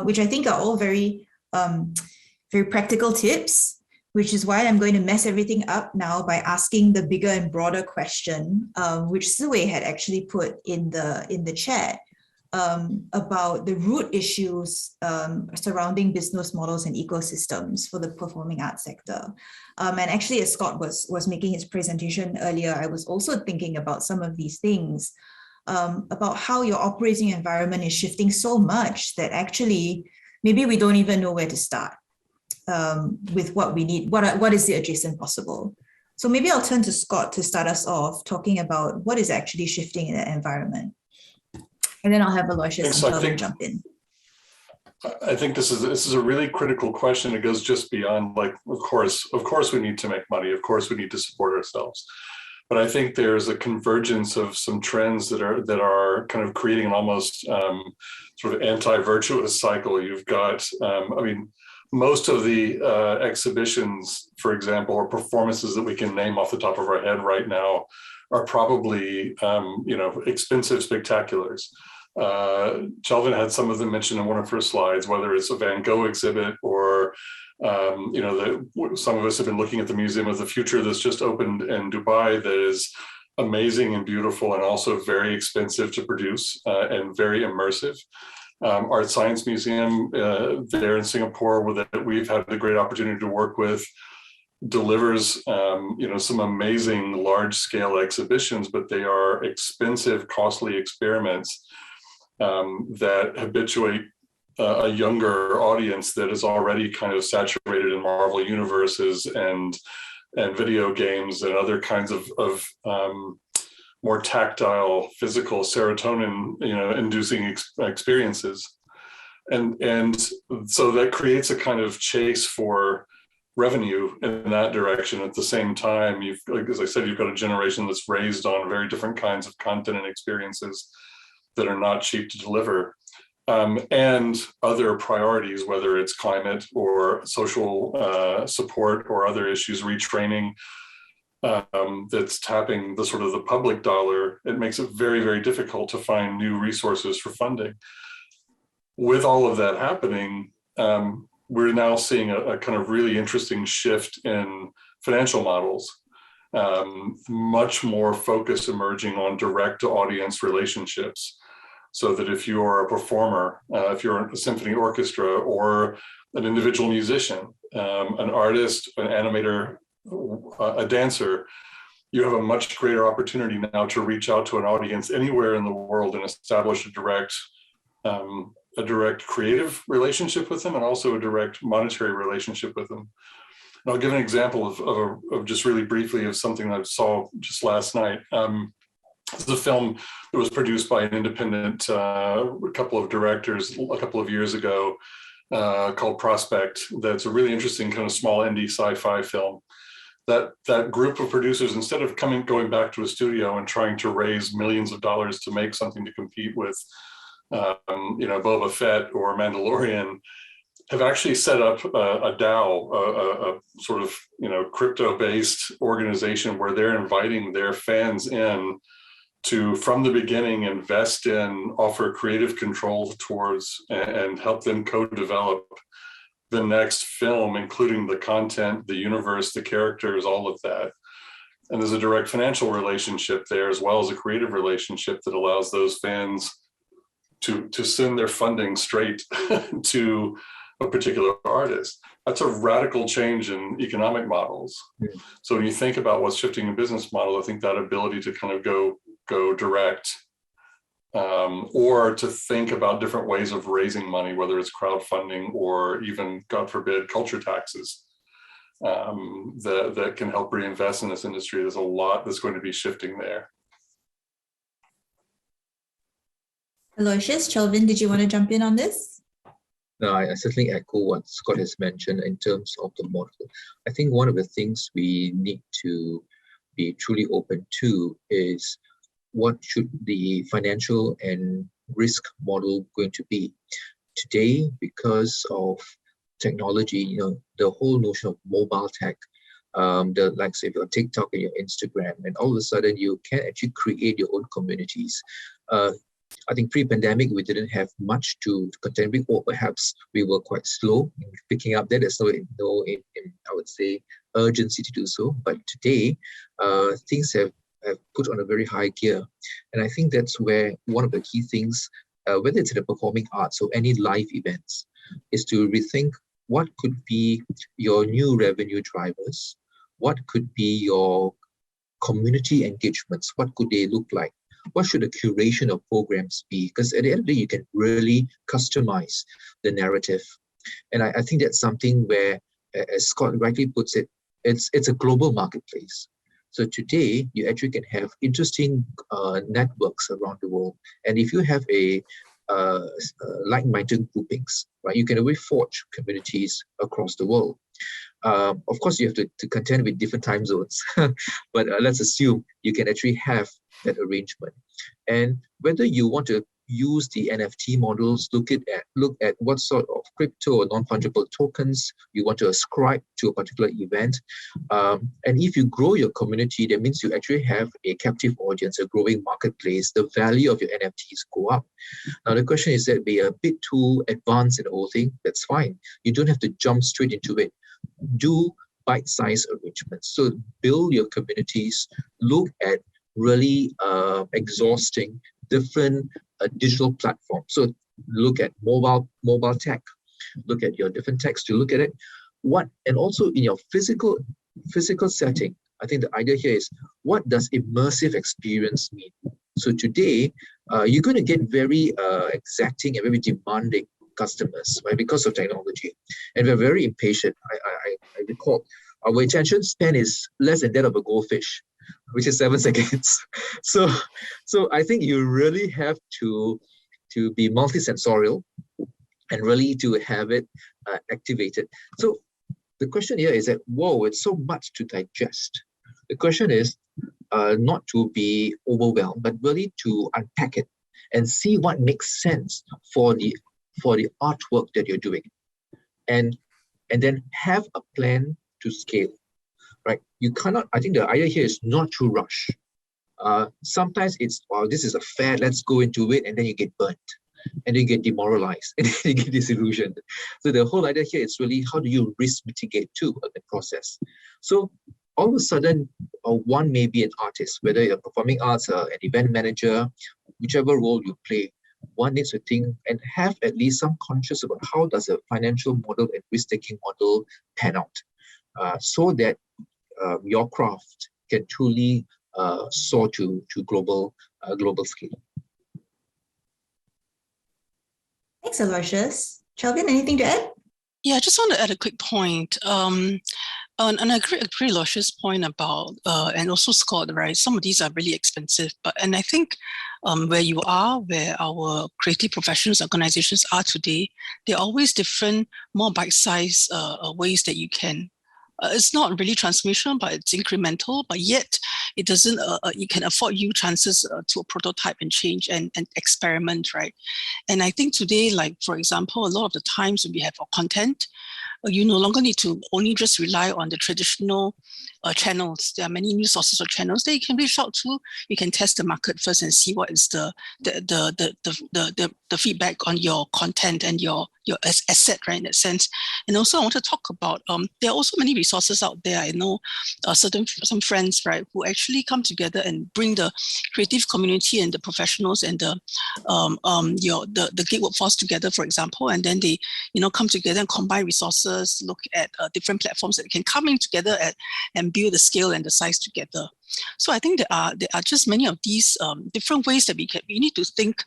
which I think are all very, very practical tips, which is why I'm going to mess everything up now by asking the bigger and broader question, which Siwei had actually put in the chat. about the root issues surrounding business models and ecosystems for the performing arts sector. And actually, as Scott was making his presentation earlier, I was also thinking about some of these things, about how your operating environment is shifting so much that actually maybe we don't even know where to start with what we need. What is the adjacent possible? So maybe I'll turn to Scott to start us off talking about what is actually shifting in that environment. And then I'll have Aloysius and Chelvin jump in. I think this is a really critical question. It goes just beyond, like, of course we need to make money. Of course we need to support ourselves. But I think there's a convergence of some trends that are kind of creating an almost sort of anti-virtuous cycle. You've got, I mean, most of the exhibitions, for example, or performances that we can name off the top of our head right now are probably, expensive spectaculars. Chelvin had some of them mentioned in one of her slides, whether it's a Van Gogh exhibit or, some of us have been looking at the Museum of the Future that's just opened in Dubai that is amazing and beautiful and also very expensive to produce and very immersive. Art Science Museum there in Singapore that we've had the great opportunity to work with delivers some amazing large-scale exhibitions, but they are expensive, costly experiments that habituate a younger audience that is already kind of saturated in Marvel universes and video games and other kinds of more tactile, physical, serotonin, inducing experiences, and so that creates a kind of chase for revenue in that direction. At the same time, as I said, you've got a generation that's raised on very different kinds of content and experiences that are not cheap to deliver, and other priorities, whether it's climate or social support or other issues, retraining, that's tapping the sort of the public dollar. It makes it very, very difficult to find new resources for funding. With all of that happening, we're now seeing a kind of really interesting shift in financial models, much more focus emerging on direct to audience relationships. So that if you are a performer, if you're a symphony orchestra or an individual musician, an artist, an animator, a dancer, you have a much greater opportunity now to reach out to an audience anywhere in the world and establish a direct creative relationship with them and also a direct monetary relationship with them. And I'll give an example of just really briefly of something that I saw just last night. It's a film that was produced by an independent couple of directors a couple of years ago called Prospect. That's a really interesting kind of small indie sci-fi film. That group of producers, instead of going back to a studio and trying to raise millions of dollars to make something to compete with, Boba Fett or Mandalorian, have actually set up a DAO, a sort of crypto-based organization where they're inviting their fans in to, from the beginning, invest in, offer creative control towards, and help them co-develop the next film, including the content, the universe, the characters, all of that. And there's a direct financial relationship there, as well as a creative relationship that allows those fans to send their funding straight to a particular artist. That's a radical change in economic models. Yeah. So when you think about what's shifting in business model, I think that ability to kind of go direct, or to think about different ways of raising money, whether it's crowdfunding or even, God forbid, culture taxes, that can help reinvest in this industry. There's a lot that's going to be shifting there. Aloysius, Chelvin, did you want to jump in on this? No, I certainly echo what Scott has mentioned in terms of the model. I think one of the things we need to be truly open to is what should the financial and risk model going to be. Today, because of technology, the whole notion of mobile tech, the likes of your TikTok and your Instagram, and all of a sudden you can actually create your own communities. I think pre-pandemic, we didn't have much to contend with, or perhaps we were quite slow in picking up that. There's no I would say, urgency to do so. But today, things have put on a very high gear. And I think that's where one of the key things whether it's in the performing arts or any live events, is to rethink what could be your new revenue drivers, what could be your community engagements, what could they look like? What should the curation of programs be? Because at the end of the day, you can really customize the narrative. And I think that's something where, as Scott rightly puts it, it's a global marketplace. So today, you actually can have interesting networks around the world. And if you have a like-minded groupings, right, you can always forge communities across the world. Of course, you have to contend with different time zones, but let's assume you can actually have that arrangement. And whether you want to use the NFT models, look at what sort of crypto or non-fungible tokens you want to ascribe to a particular event. And if you grow your community, that means you actually have a captive audience, a growing marketplace, the value of your NFTs go up. Now, the question is that be a bit too advanced in the whole thing, that's fine. You don't have to jump straight into it. Do bite-sized arrangements. So build your communities, look at really exhausting different digital platforms. So look at mobile tech, look at your different techs to look at it. And also in your physical setting, I think the idea here is, what does immersive experience mean? So today, you're going to get very exacting and very demanding customers, right? Because of technology. And we're very impatient. I recall our attention span is less than that of a goldfish, which is 7 seconds. So I think you really have to be multisensorial and really to have it activated. So the question here is that, whoa, it's so much to digest. The question is not to be overwhelmed, but really to unpack it and see what makes sense for the artwork that you're doing. And then have a plan to scale. Right? You cannot, I think the idea here is not to rush. Sometimes it's, well, this is a fad, let's go into it, and then you get burnt, and then you get demoralized, and then you get disillusioned. So the whole idea here is really, how do you risk mitigate too in the process? So all of a sudden, one may be an artist, whether you're performing arts, an event manager, whichever role you play, one needs to think and have at least some conscious about how does a financial model and risk-taking model pan out, so that your craft can truly soar to global scale. Thanks, Aloysius. Chelvin, anything to add? Yeah, I just want to add a quick point. And I agree Aloysius' point about, and also Scott, right? Some of these are really expensive, and I think where our creative professionals organizations are today, there are always different, more bite-sized ways that you can. It's not really transformational, but it's incremental, but yet it doesn't, it can afford you chances to a prototype and change and experiment, right? And I think today, like, for example, a lot of the times when we have our content, you no longer need to only just rely on the traditional channels. There are many new sources or channels that you can reach out to. You can test the market first and see what is the feedback on your content and your asset, right, in that sense. And also I want to talk about, there are also many resources out there. I know some friends, right, who actually come together and bring the creative community and the professionals and the gig workforce together, for example, and then they, come together and combine resources, look at different platforms that can come in together and build the scale and the size together. So I think there are just many of these different ways that we need to think.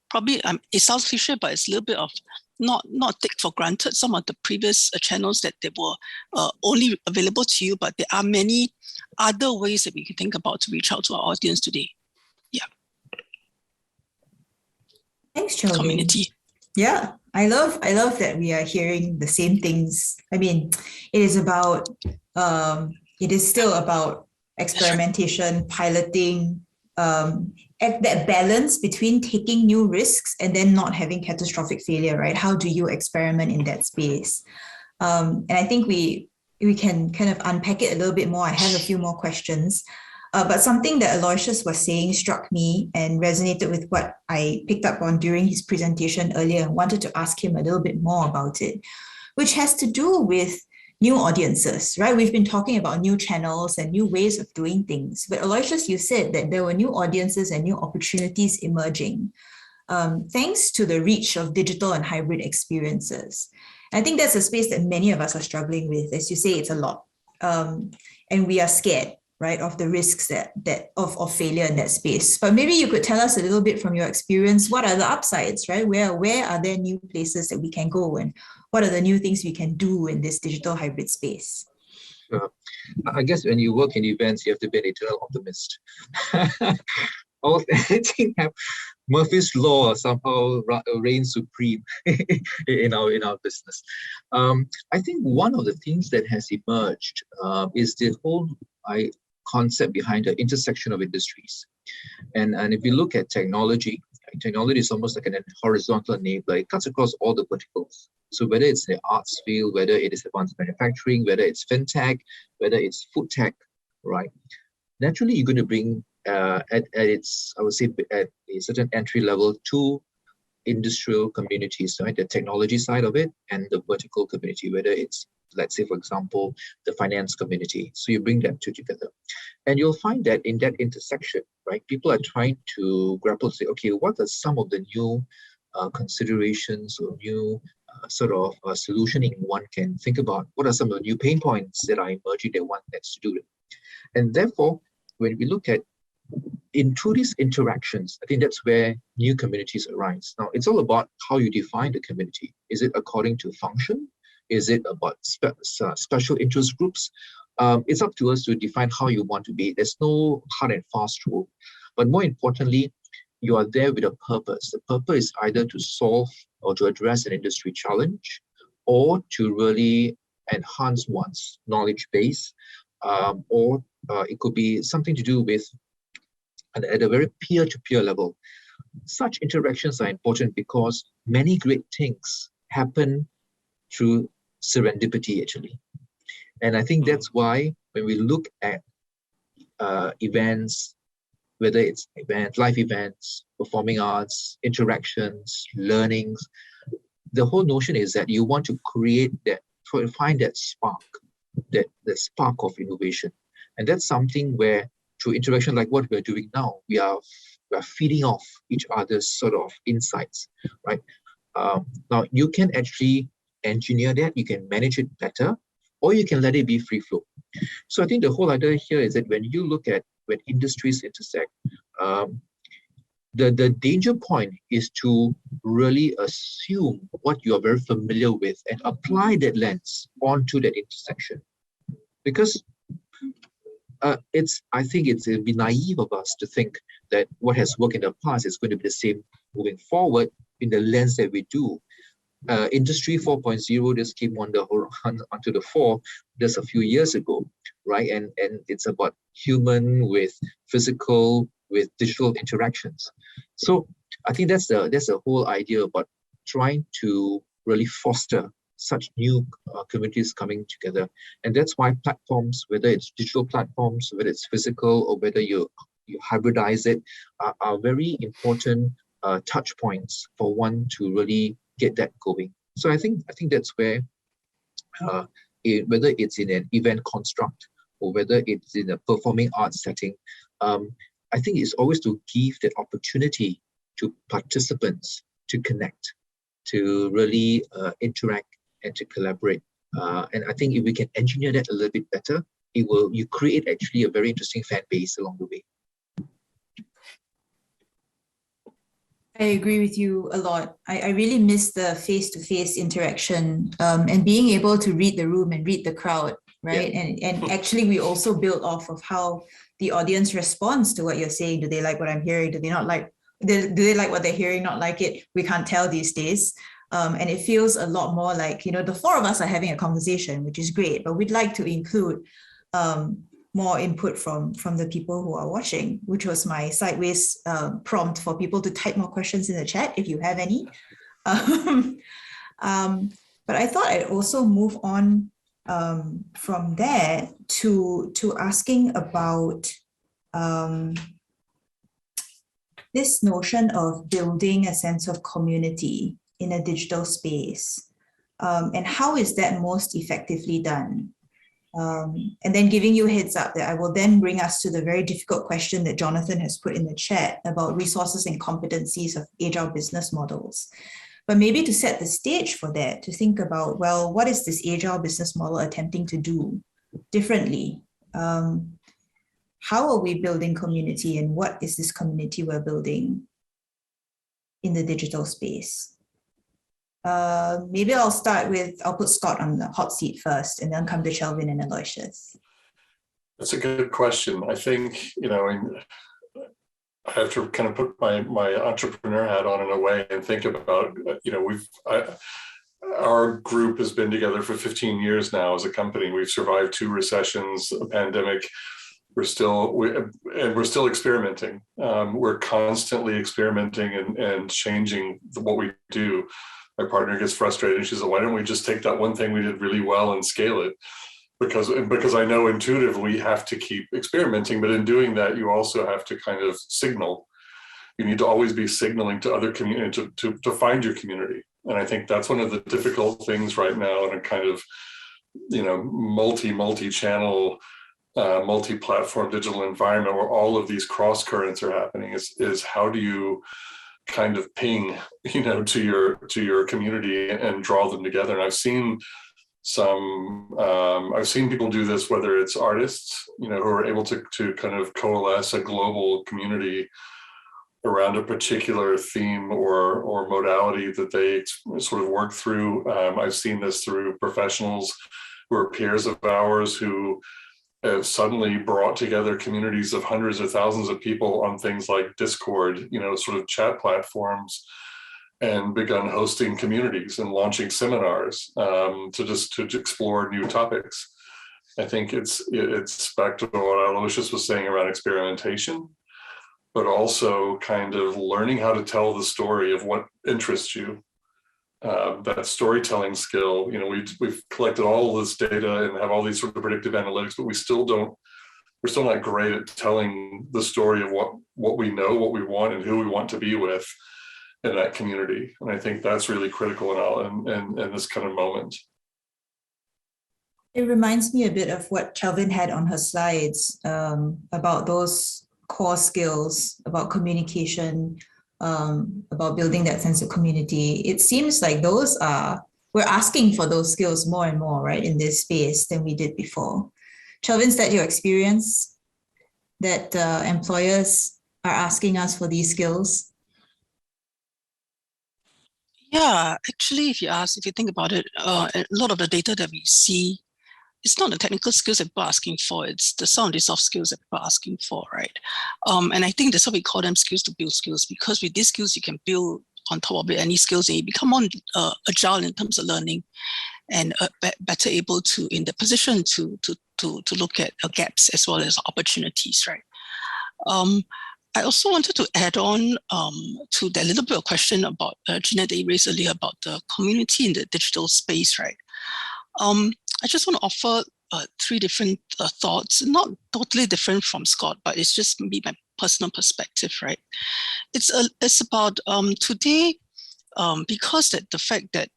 Probably it sounds cliche, but it's a little bit of not take for granted some of the previous channels that they were only available to you, but there are many other ways that we can think about to reach out to our audience today. Yeah. Thanks, Chelvin. Community. Yeah, I love that we are hearing the same things. I mean, it is still about experimentation, piloting, that balance between taking new risks and then not having catastrophic failure, right? How do you experiment in that space? And I think we can kind of unpack it a little bit more. I have a few more questions. But something that Aloysius was saying struck me and resonated with what I picked up on during his presentation earlier and wanted to ask him a little bit more about it, which has to do with new audiences, right? We've been talking about new channels and new ways of doing things. But Aloysius, you said that there were new audiences and new opportunities emerging. thanks to the reach of digital and hybrid experiences. I think that's a space that many of us are struggling with. As you say, it's a lot. And we are scared, right, of the risks of failure in that space. But maybe you could tell us a little bit from your experience, what are the upsides, right? Where are there new places that we can go, and what are the new things we can do in this digital hybrid space? I guess when you work in events, you have to be an eternal optimist. I think Murphy's Law somehow reigns supreme in our business. I think one of the things that has emerged is the whole concept behind the intersection of industries. And if you look at technology is almost like an horizontal enabler. It cuts across all the verticals. So whether it's the arts field, whether it is advanced manufacturing, whether it's fintech, whether it's food tech, right? Naturally, you're going to bring at its, I would say, at a certain entry level, two industrial communities, right? The technology side of it and the vertical community, whether it's, let's say, for example, the finance community. So you bring them two together. And you'll find that in that intersection, right, people are trying to grapple, say, okay, what are some of the new considerations or new sort of solutioning one can think about? What are some of the new pain points that are emerging that one needs to do it? And therefore, when we look at through these interactions, I think that's where new communities arise. Now, it's all about how you define the community. Is it according to function? Is it about special interest groups? It's up to us to define how you want to be. There's no hard and fast rule. But more importantly, you are there with a purpose. The purpose is either to solve or to address an industry challenge, or to really enhance one's knowledge base, or it could be something to do with at a very peer-to-peer level. Such interactions are important because many great things happen through serendipity, actually. And I think that's why when we look at events, whether it's live events, performing arts, interactions, learnings, the whole notion is that you want to create that, find that spark, the spark of innovation. And that's something where through interaction like what we're doing now, we are feeding off each other's sort of insights, right? Now, you can actually engineer that, you can manage it better, or you can let it be free flow. So I think the whole idea here is that when you look at when industries intersect, the danger point is to really assume what you are very familiar with and apply that lens onto that intersection. Because I think it would be naive of us to think that what has worked in the past is going to be the same moving forward in the lens that we do. Industry 4.0 just came onto the fore just a few years ago, right? And it's about human with physical with digital interactions. So I think that's the whole idea about trying to really foster such new communities coming together. And that's why platforms, whether it's digital platforms, whether it's physical, or whether you hybridize it, are very important touch points for one to really get that going. So I think that's where, whether it's in an event construct or whether it's in a performing arts setting, I think it's always to give that opportunity to participants to connect, to really interact and to collaborate. And I think if we can engineer that a little bit better, you create actually a very interesting fan base along the way. I agree with you a lot. I really miss the face-to-face interaction and being able to read the room and read the crowd, right? Yeah. And actually we also build off of how the audience responds to what you're saying. Do they like what I'm hearing? Do they not like? Do they like what they're hearing? Not like it? We can't tell these days. And it feels a lot more like, the four of us are having a conversation, which is great, but we'd like to include more input from the people who are watching, which was my sideways prompt for people to type more questions in the chat if you have any. But I thought I'd also move on from there to asking about this notion of building a sense of community in a digital space, and how is that most effectively done? And then giving you a heads up that I will then bring us to the very difficult question that Jonathan has put in the chat about resources and competencies of agile business models. But maybe to set the stage for that, to think about, well, what is this agile business model attempting to do differently? How are we building community, and what is this community we're building in the digital space? Maybe I'll put Scott on the hot seat first and then come to Chelvin and Aloysius. That's a good question. I think, I have to kind of put my entrepreneur hat on in a way and think about, our group has been together for 15 years now as a company. We've survived 2 recessions, a pandemic. We're still experimenting. We're constantly experimenting and changing what we do. My partner gets frustrated. She says, why don't we just take that one thing we did really well and scale it? Because I know intuitively we have to keep experimenting, but in doing that, you also have to kind of signal. You need to always be signaling to other community to find your community. And I think that's one of the difficult things right now in a kind of, multi-channel, multi-platform digital environment where all of these cross currents are happening is how do you kind of ping, to your community and draw them together. And I've seen people do this, whether it's artists, who are able to kind of coalesce a global community around a particular theme or modality that they sort of work through. I've seen this through professionals who are peers of ours who have suddenly brought together communities of hundreds or thousands of people on things like Discord, sort of chat platforms, and begun hosting communities and launching seminars to explore new topics. I think it's back to what Aloysius was saying around experimentation, but also kind of learning how to tell the story of what interests you. That storytelling skill, we've collected all this data and have all these sort of predictive analytics, but we're still not great at telling the story of what we know, what we want, and who we want to be with in that community. And I think that's really critical in this kind of moment. It reminds me a bit of what Chelvin had on her slides about those core skills, about communication, about building that sense of community. It seems like we're asking for those skills more and more, right, in this space than we did before. Chelvin, is that your experience, that employers are asking us for these skills? Yeah, actually, if you think about it, a lot of the data that we see, it's not the technical skills that people are asking for, it's some of the soft skills that people are asking for, right? And I think that's why we call them skills to build skills, because with these skills, you can build on top of it any skills, and you become more agile in terms of learning and better able to, in the position to look at gaps as well as opportunities, right? I also wanted to add on to that little bit of question about Jeanette that you raised earlier about the community in the digital space, right? I just want to offer 3 different thoughts, not totally different from Scott, but it's just maybe my personal perspective, right? It's about today, because the fact that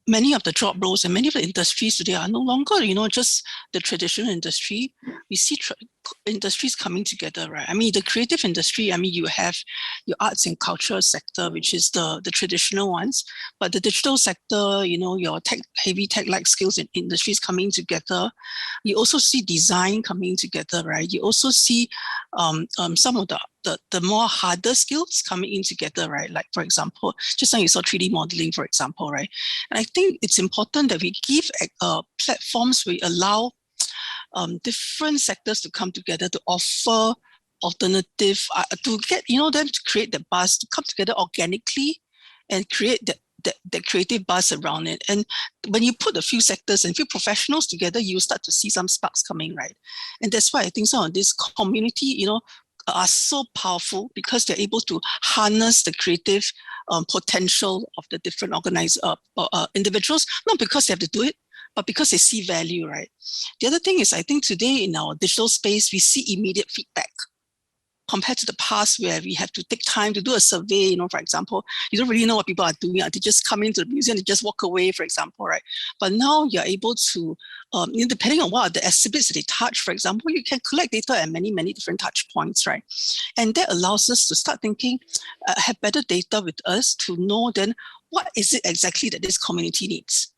many of the job roles and many of the industries today are no longer, just the traditional industry. We see industries coming together, right? I mean, the creative industry, you have your arts and culture sector, which is the traditional ones, but the digital sector, your heavy tech-like skills and industries coming together. You also see design coming together, right? You also see some of the more harder skills coming in together, right? Like, for example, just now you saw 3D modeling, for example, right? And I think it's important that we give platforms where we allow different sectors to come together to offer alternative, to get, them to create the buzz, to come together organically and create the creative buzz around it. And when you put a few sectors and a few professionals together, you start to see some sparks coming, right? And that's why I think some of this community, are so powerful, because they're able to harness the creative potential of the different individuals, not because they have to do it, but because they see value, right? The other thing is, I think today in our digital space, we see immediate feedback. compared to the past where we have to take time to do a survey, for example, you don't really know what people are doing. They just come into the museum, they just walk away, for example, right? But now you're able to, depending on what are the exhibits they touch, for example, you can collect data at many, many different touch points, right? And that allows us to start thinking, have better data with us to know then what is it exactly that this community needs.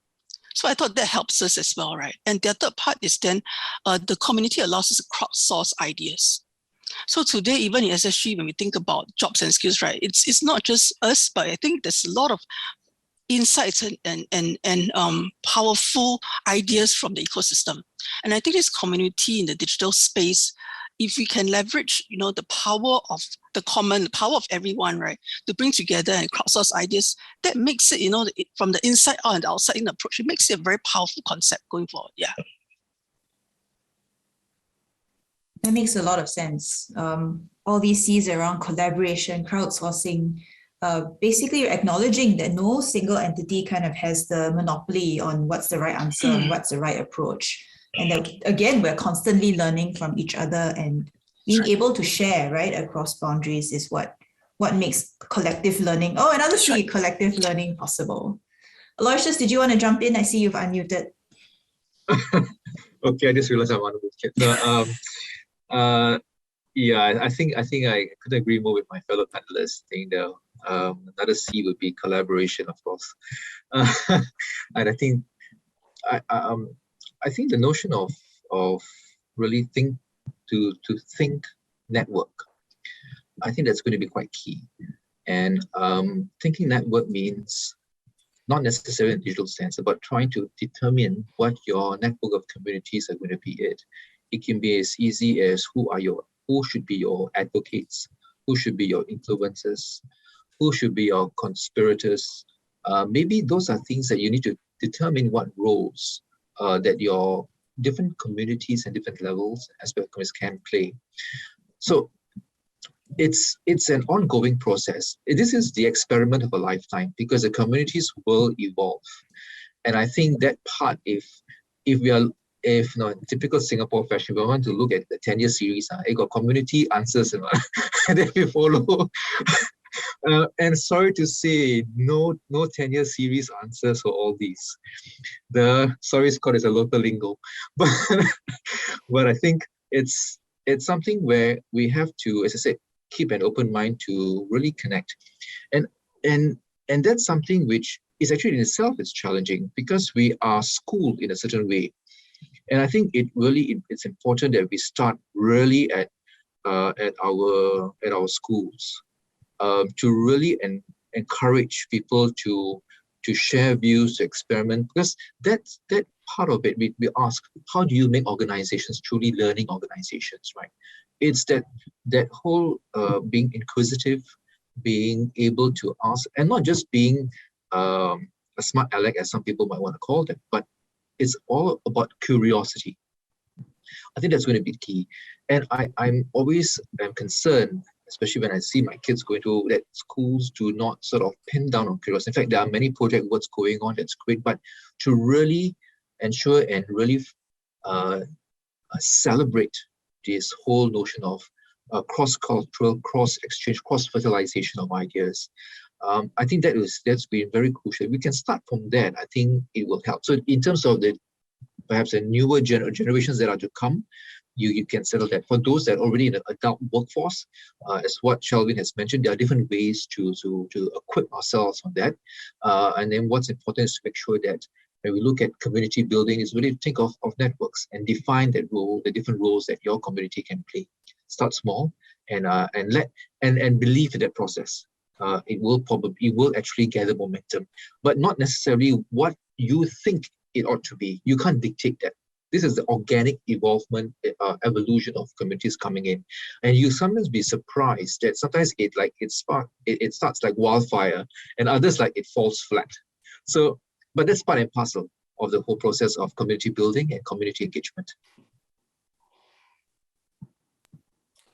So I thought that helps us as well, right? And the third part is then the community allows us to crowdsource ideas. So today, even in SSG, when we think about jobs and skills, right, it's not just us, but I think there's a lot of insights and powerful ideas from the ecosystem. And I think this community in the digital space, if we can leverage, the power of the common, the power of everyone, right, to bring together and crowdsource ideas, that makes it, from the inside out and the outside in approach, it makes it a very powerful concept going forward. Yeah. That makes a lot of sense. All these C's around collaboration, crowdsourcing, basically acknowledging that no single entity kind of has the monopoly on what's the right answer and what's the right approach. And that, again, we're constantly learning from each other, and being able to share, right, across boundaries is what makes collective learning, another C, collective learning possible. Aloysius, did you want to jump in? I see you've unmuted. Okay, I just realized I'm unmuted. Yeah, I think I could agree more with my fellow panelists. I think another C would be collaboration, of course. And I think the notion of really think network, I think that's going to be quite key. And thinking network means not necessarily in a digital sense, but trying to determine what your network of communities are going to be. It can be as easy as who should be your advocates, who should be your influencers, who should be your conspirators. Maybe those are things that you need to determine what roles that your different communities and different levels as well as can play. So it's an ongoing process. This is the experiment of a lifetime, because the communities will evolve. And I think that part, if in typical Singapore fashion, we want to look at the 10-year series, it got community answers, and then we follow. And sorry to say, no 10-year series answers for all these. Sorry, Scott, is a local lingo, but I think it's something where we have to, as I said, keep an open mind to really connect, and that's something which is actually in itself is challenging, because we are schooled in a certain way. And I think it's important that we start really at our schools to really encourage people to share views, to experiment, because that part of it, we ask, how do you make organizations truly learning organizations, right? It's that whole being inquisitive, being able to ask, and not just being a smart aleck, as some people might want to call them, but it's all about curiosity. I think that's going to be key. And I'm always concerned, especially when I see my kids going to that schools do not sort of pin down on curiosity. In fact, there are many project works going on, that's great, but to really ensure and really celebrate this whole notion of cross-cultural, cross-exchange, cross-fertilization of ideas. I think that's been very crucial. We can start from that. I think it will help. So in terms of perhaps the newer generations that are to come, you can settle that. For those that are already in an adult workforce, as what Chelvin has mentioned, there are different ways to equip ourselves on that. And then what's important is to make sure that when we look at community building, is really think of networks and define that role, the different roles that your community can play. Start small and believe in that process. It will actually gather momentum, but not necessarily what you think it ought to be. You can't dictate that. This is the organic evolution of communities coming in, and you sometimes be surprised that sometimes it starts like wildfire, and others like it falls flat. So, but that's part and parcel of the whole process of community building and community engagement.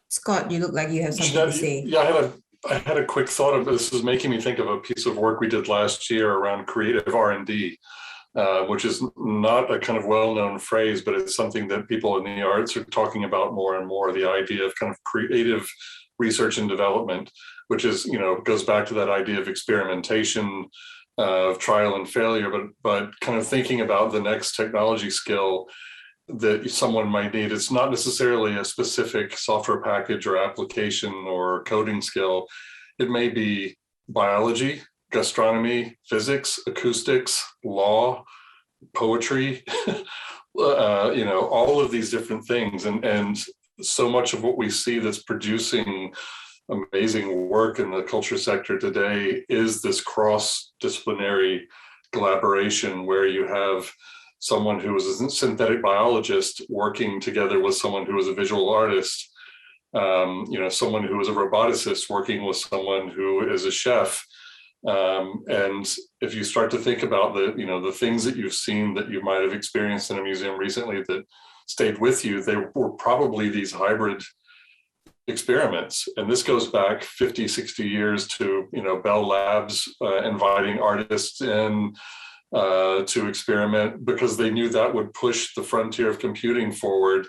Scott, you look like you have something to say. Yeah, I had a quick thought of this. Is making me think of a piece of work we did last year around creative R&D. which is not a kind of well-known phrase, but it's something that people in the arts are talking about more and more, the idea of kind of creative research and development, which is, goes back to that idea of experimentation, of trial and failure, but kind of thinking about the next technology skill that someone might need. It's not necessarily a specific software package or application or coding skill. It may be biology, gastronomy, physics, acoustics, law, poetry, all of these different things. And so much of what we see that's producing amazing work in the culture sector today is this cross-disciplinary collaboration where you have someone who is a synthetic biologist working together with someone who is a visual artist, someone who is a roboticist working with someone who is a chef. And if you start to think about the things that you've seen that you might have experienced in a museum recently that stayed with you, they were probably these hybrid experiments. And this goes back 50, 60 years to, Bell Labs inviting artists in to experiment because they knew that would push the frontier of computing forward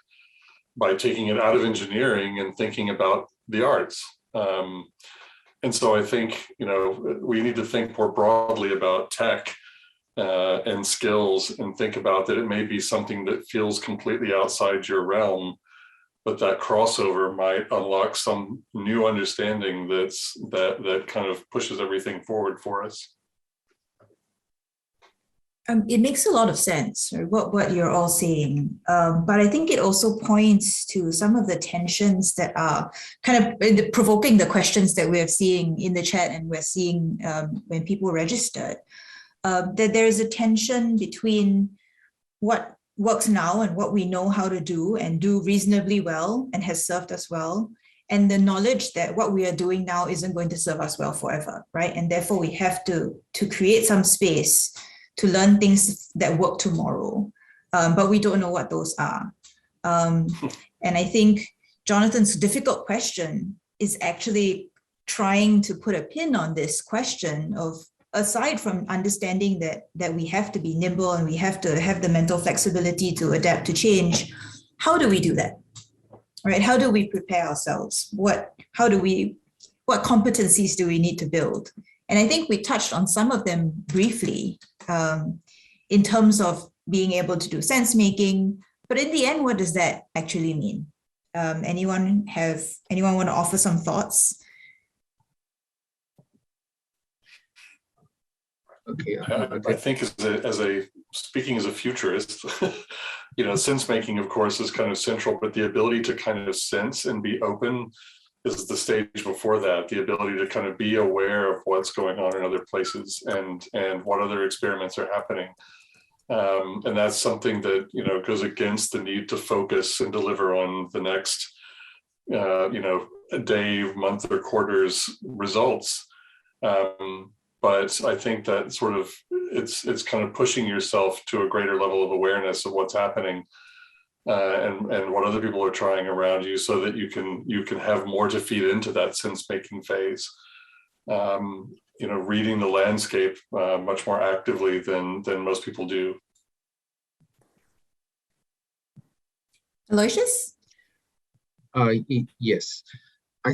by taking it out of engineering and thinking about the arts. And so I think, we need to think more broadly about tech and skills and think about that it may be something that feels completely outside your realm, but that crossover might unlock some new understanding that kind of pushes everything forward for us. It makes a lot of sense, right, what you're all saying. But I think it also points to some of the tensions that are kind of provoking the questions that we're seeing in the chat and we're seeing when people registered, that there is a tension between what works now and what we know how to do and do reasonably well and has served us well, and the knowledge that what we are doing now isn't going to serve us well forever, right? And therefore we have to create some space to learn things that work tomorrow, but we don't know what those are. And I think Jonathan's difficult question is actually trying to put a pin on this question of, aside from understanding that we have to be nimble and we have to have the mental flexibility to adapt to change, how do we do that, right? How do we prepare ourselves? What competencies do we need to build? And I think we touched on some of them briefly in terms of being able to do sense making. But in the end, what does that actually mean? Anyone want to offer some thoughts? Okay. I think speaking as a futurist, sense making, of course, is kind of central, but the ability to kind of sense and be open is the stage before that, the ability to kind of be aware of what's going on in other places and what other experiments are happening. And that's something that, goes against the need to focus and deliver on the next, a day, month, or quarter's results. But I think that sort of, it's kind of pushing yourself to a greater level of awareness of what's happening and what other people are trying around you, so that you can have more to feed into that sense-making phase. Reading the landscape much more actively than most people do. Aloysius? Yes. I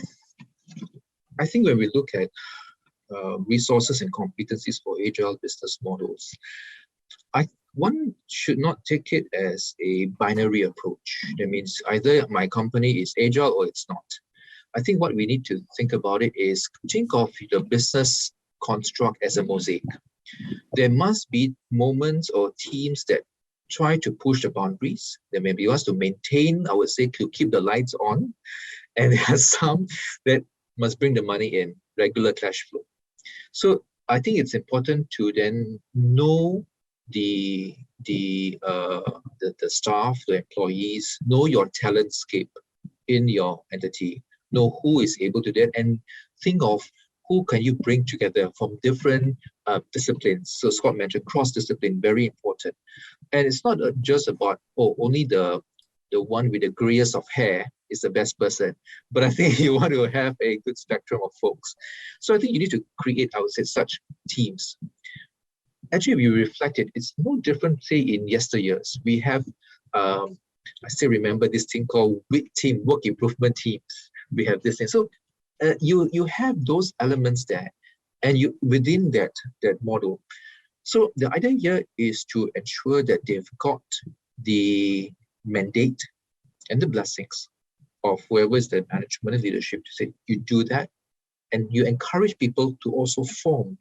think when we look at resources and competencies for agile business models, one should not take it as a binary approach. That means either my company is agile or it's not. I think what we need to think about it is think of the business construct as a mosaic. There must be moments or teams that try to push the boundaries. There may be ones to maintain, I would say, to keep the lights on. And there are some that must bring the money in, regular cash flow. So I think it's important to then know the staff, the employees, know your talent scape in your entity, know who is able to do that, and think of who can you bring together from different disciplines. So Scott mentioned cross-discipline, very important. And it's not just about, only the one with the grayest of hair is the best person, but I think you want to have a good spectrum of folks. So I think you need to create, I would say, such teams. actually, we reflect it. It's no different, say, in yesteryears. We have, I still remember this thing called WIT team, work improvement teams. We have this thing. So you have those elements there, and you within that model. So the idea here is to ensure that they've got the mandate and the blessings of whoever is the management and leadership to say, you do that, and you encourage people to also form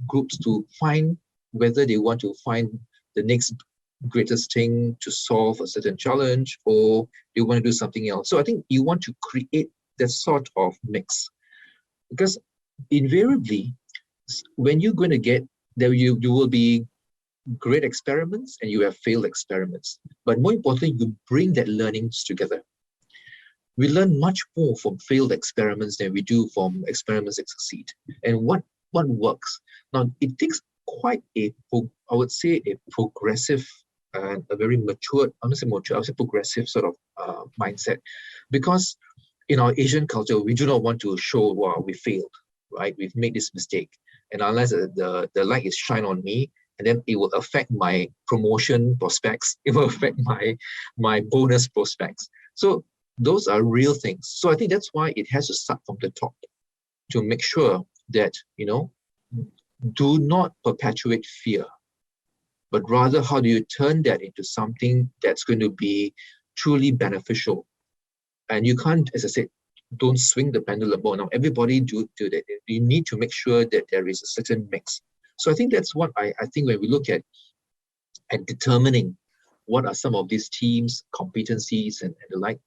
groups to find whether they want to find the next greatest thing to solve a certain challenge, or they want to do something else. So I think you want to create that sort of mix, because invariably, when you're going to get there, you will be great experiments and you have failed experiments. But more importantly, you bring that learnings together. We learn much more from failed experiments than we do from experiments that succeed. And what works? Now, it takes quite I would say, a progressive and a very mature, I would say progressive sort of mindset. Because in our Asian culture, we do not want to show, wow, we failed, right? We've made this mistake. And unless the light is shine on me, and then it will affect my promotion prospects, it will affect my bonus prospects. So those are real things. So I think that's why it has to start from the top, to make sure that, do not perpetuate fear, but rather how do you turn that into something that's going to be truly beneficial. And you can't, as I said, don't swing the pendulum. Now, everybody do that. You need to make sure that there is a certain mix. So I think that's what I think when we look at determining what are some of these teams, competencies, and the like,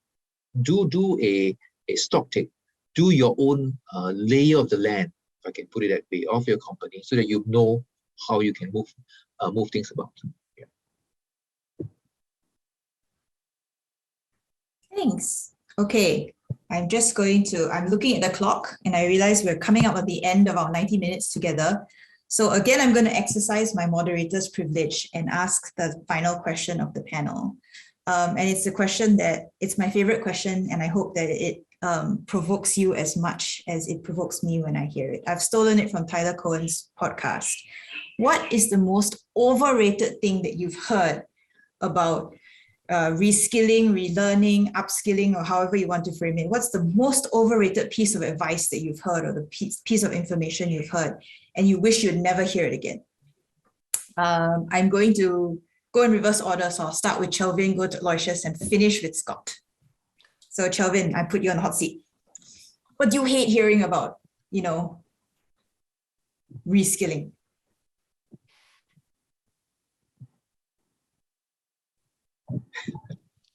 do a stock take. Do your own layer of the land, if I can put it that way, of your company, so that you know how you can move things about. Yeah. Thanks. Okay, I'm looking at the clock and I realize we're coming up at the end of our 90 minutes together. So again, I'm going to exercise my moderator's privilege and ask the final question of the panel. And it's a question that, it's my favorite question, and I hope that it provokes you as much as it provokes me when I hear it. I've stolen it from Tyler Cohen's podcast. What is the most overrated thing that you've heard about reskilling, relearning, upskilling, or however you want to frame it? What's the most overrated piece of advice that you've heard, or the piece of information you've heard, and you wish you'd never hear it again? I'm going to go in reverse order. So I'll start with Chelvin, go to Aloysius, and finish with Scott. So Chelvin, I put you on the hot seat. What do you hate hearing about, reskilling?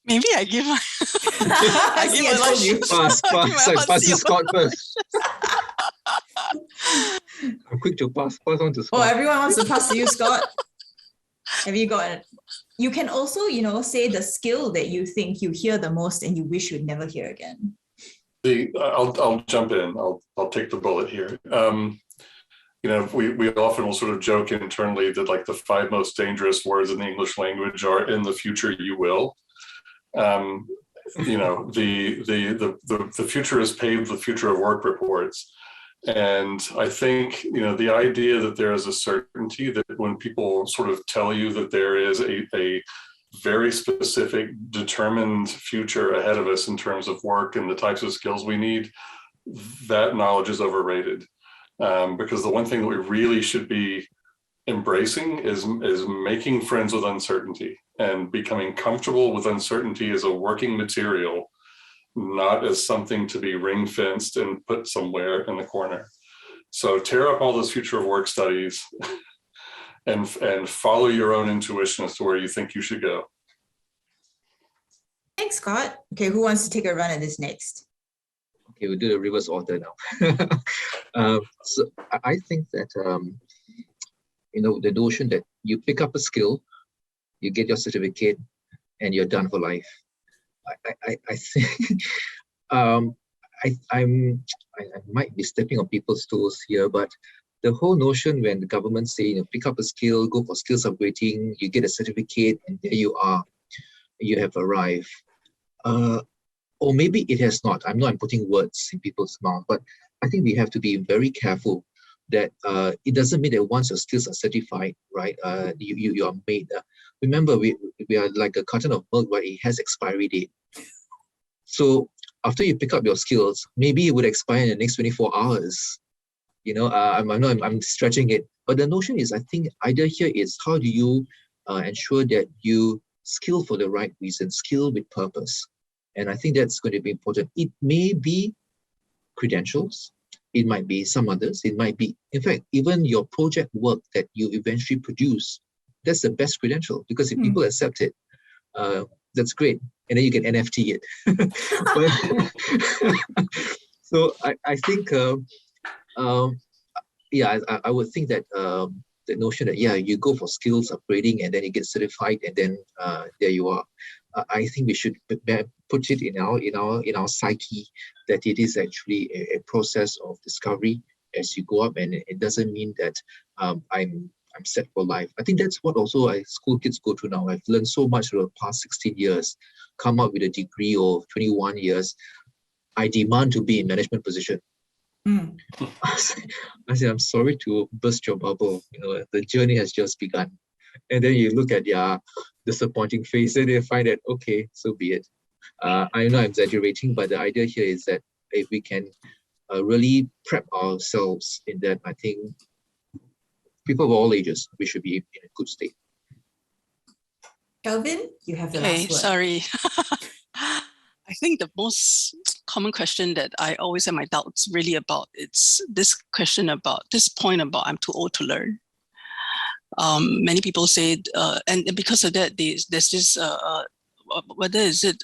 Maybe I give my I give my told you. Pass to Scott first. I'm quick to pass on to Scott. Oh, everyone wants to pass to you, Scott. Have you got it? You can also, say the skill that you think you hear the most and you wish you'd never hear again. I'll jump in. I'll take the bullet here. We often will sort of joke internally that like the 5 most dangerous words in the English language are "in the future you will." The future is paved with future of work reports. And I think, the idea that there is a certainty that when people sort of tell you that there is a very specific, determined future ahead of us in terms of work and the types of skills we need, that knowledge is overrated. Because the one thing that we really should be embracing is making friends with uncertainty and becoming comfortable with uncertainty as a working material, not as something to be ring-fenced and put somewhere in the corner. So tear up all those future of work studies and follow your own intuition as to where you think you should go. Thanks, Scott. Okay, who wants to take a run at this next? Okay, we'll do the reverse order now. So I think that, the notion that you pick up a skill, you get your certificate, and you're done for life. I think I might be stepping on people's toes here, but the whole notion when the government say, pick up a skill, go for skills upgrading, you get a certificate, and there you are, you have arrived. Or maybe it has not. I'm putting words in people's mouth, but I think we have to be very careful that it doesn't mean that once your skills are certified, right, you are made. Remember, we are like a carton of milk where it has expiry date. So after you pick up your skills, maybe it would expire in the next 24 hours. You know, I'm stretching it. But the notion is, I think, idea here is how do you ensure that you skill for the right reason, skill with purpose. And I think that's going to be important. It may be credentials. It might be some others. It might be, in fact, even your project work that you eventually produce. That's the best credential, because if people accept it, that's great. And then you can NFT it. So I think, I would think that the notion that, you go for skills upgrading and then you get certified and then there you are. I think we should put it in our psyche that it is actually a process of discovery as you go up, and it doesn't mean that I'm set for life. I think that's what also school kids go through now. I've learned so much over the past 16 years, come up with a degree of 21 years. I demand to be in management position. I said, I'm sorry to burst your bubble. You know, the journey has just begun. And then you look at their disappointing face and they find that, okay, so be it. I know I'm exaggerating, but the idea here is that if we can really prep ourselves in that, I think people of all ages, we should be in a good state. Chelvin, you have the last word. Sorry. I think the most common question that I always have my doubts really about, it's this question about this point about I'm too old to learn. Many people say, and because of that, there's this, whether is it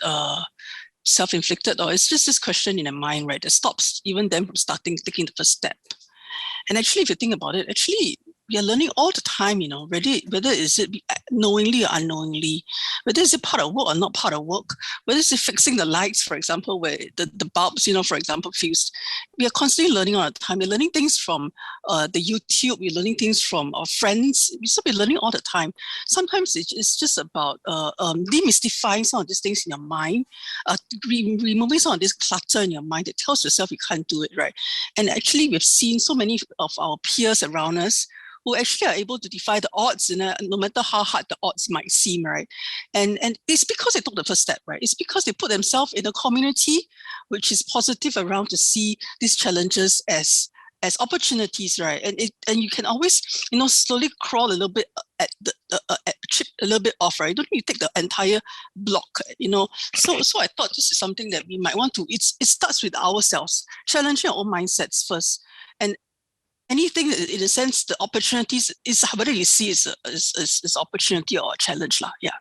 self-inflicted or it's just this question in their mind, right, that stops even them from taking the first step. And actually, if you think about it, actually, we are learning all the time, you know, whether is it knowingly or unknowingly, whether is it part of work or not part of work, whether is it fixing the lights, for example, where the bulbs, you know, for example, fused. We are constantly learning all the time. We're learning things from the YouTube, we're learning things from our friends. We're learning all the time. Sometimes it's just about demystifying some of these things in your mind, removing some of this clutter in your mind that tells yourself you can't do it, right? And actually, we've seen so many of our peers around us who actually are able to defy the odds, no matter how hard the odds might seem, right? And it's because they took the first step, right? It's because they put themselves in a community which is positive around to see these challenges as opportunities, right? And you can always, you know, slowly crawl a little bit chip a little bit off, right? Don't you take the entire block, you know? So I thought this is something that we might want to. It starts with ourselves, challenging our own mindsets first, and anything in a sense, the opportunities is whether you see it as opportunity or a challenge, lah. Yeah.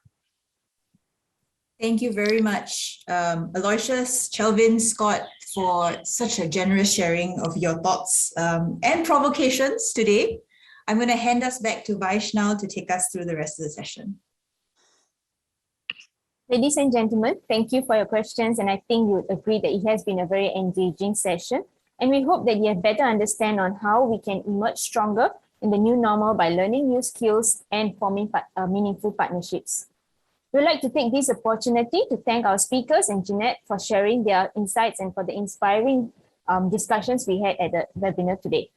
Thank you very much, Aloysius, Chelvin, Scott, for such a generous sharing of your thoughts and provocations today. I'm going to hand us back to Vaishnav to take us through the rest of the session. Ladies and gentlemen, thank you for your questions, and I think you would agree that it has been a very engaging session. And we hope that you have better understand on how we can emerge stronger in the new normal by learning new skills and forming meaningful partnerships. We'd like to take this opportunity to thank our speakers and Jeanette for sharing their insights and for the inspiring discussions we had at the webinar today.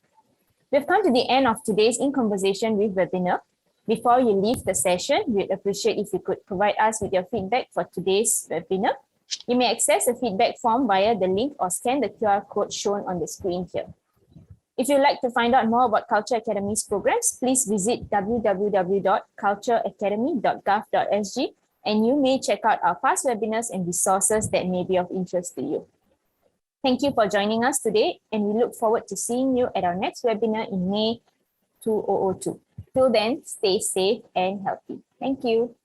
We've come to the end of today's In Conversation with webinar. Before you leave the session, we'd appreciate if you could provide us with your feedback for today's webinar. You may access the feedback form via the link or scan the QR code shown on the screen here. If you'd like to find out more about Culture Academy's programs, please visit www.cultureacademy.gov.sg, and you may check out our past webinars and resources that may be of interest to you. Thank you for joining us today, and we look forward to seeing you at our next webinar in May 2002. Till then, stay safe and healthy. Thank you.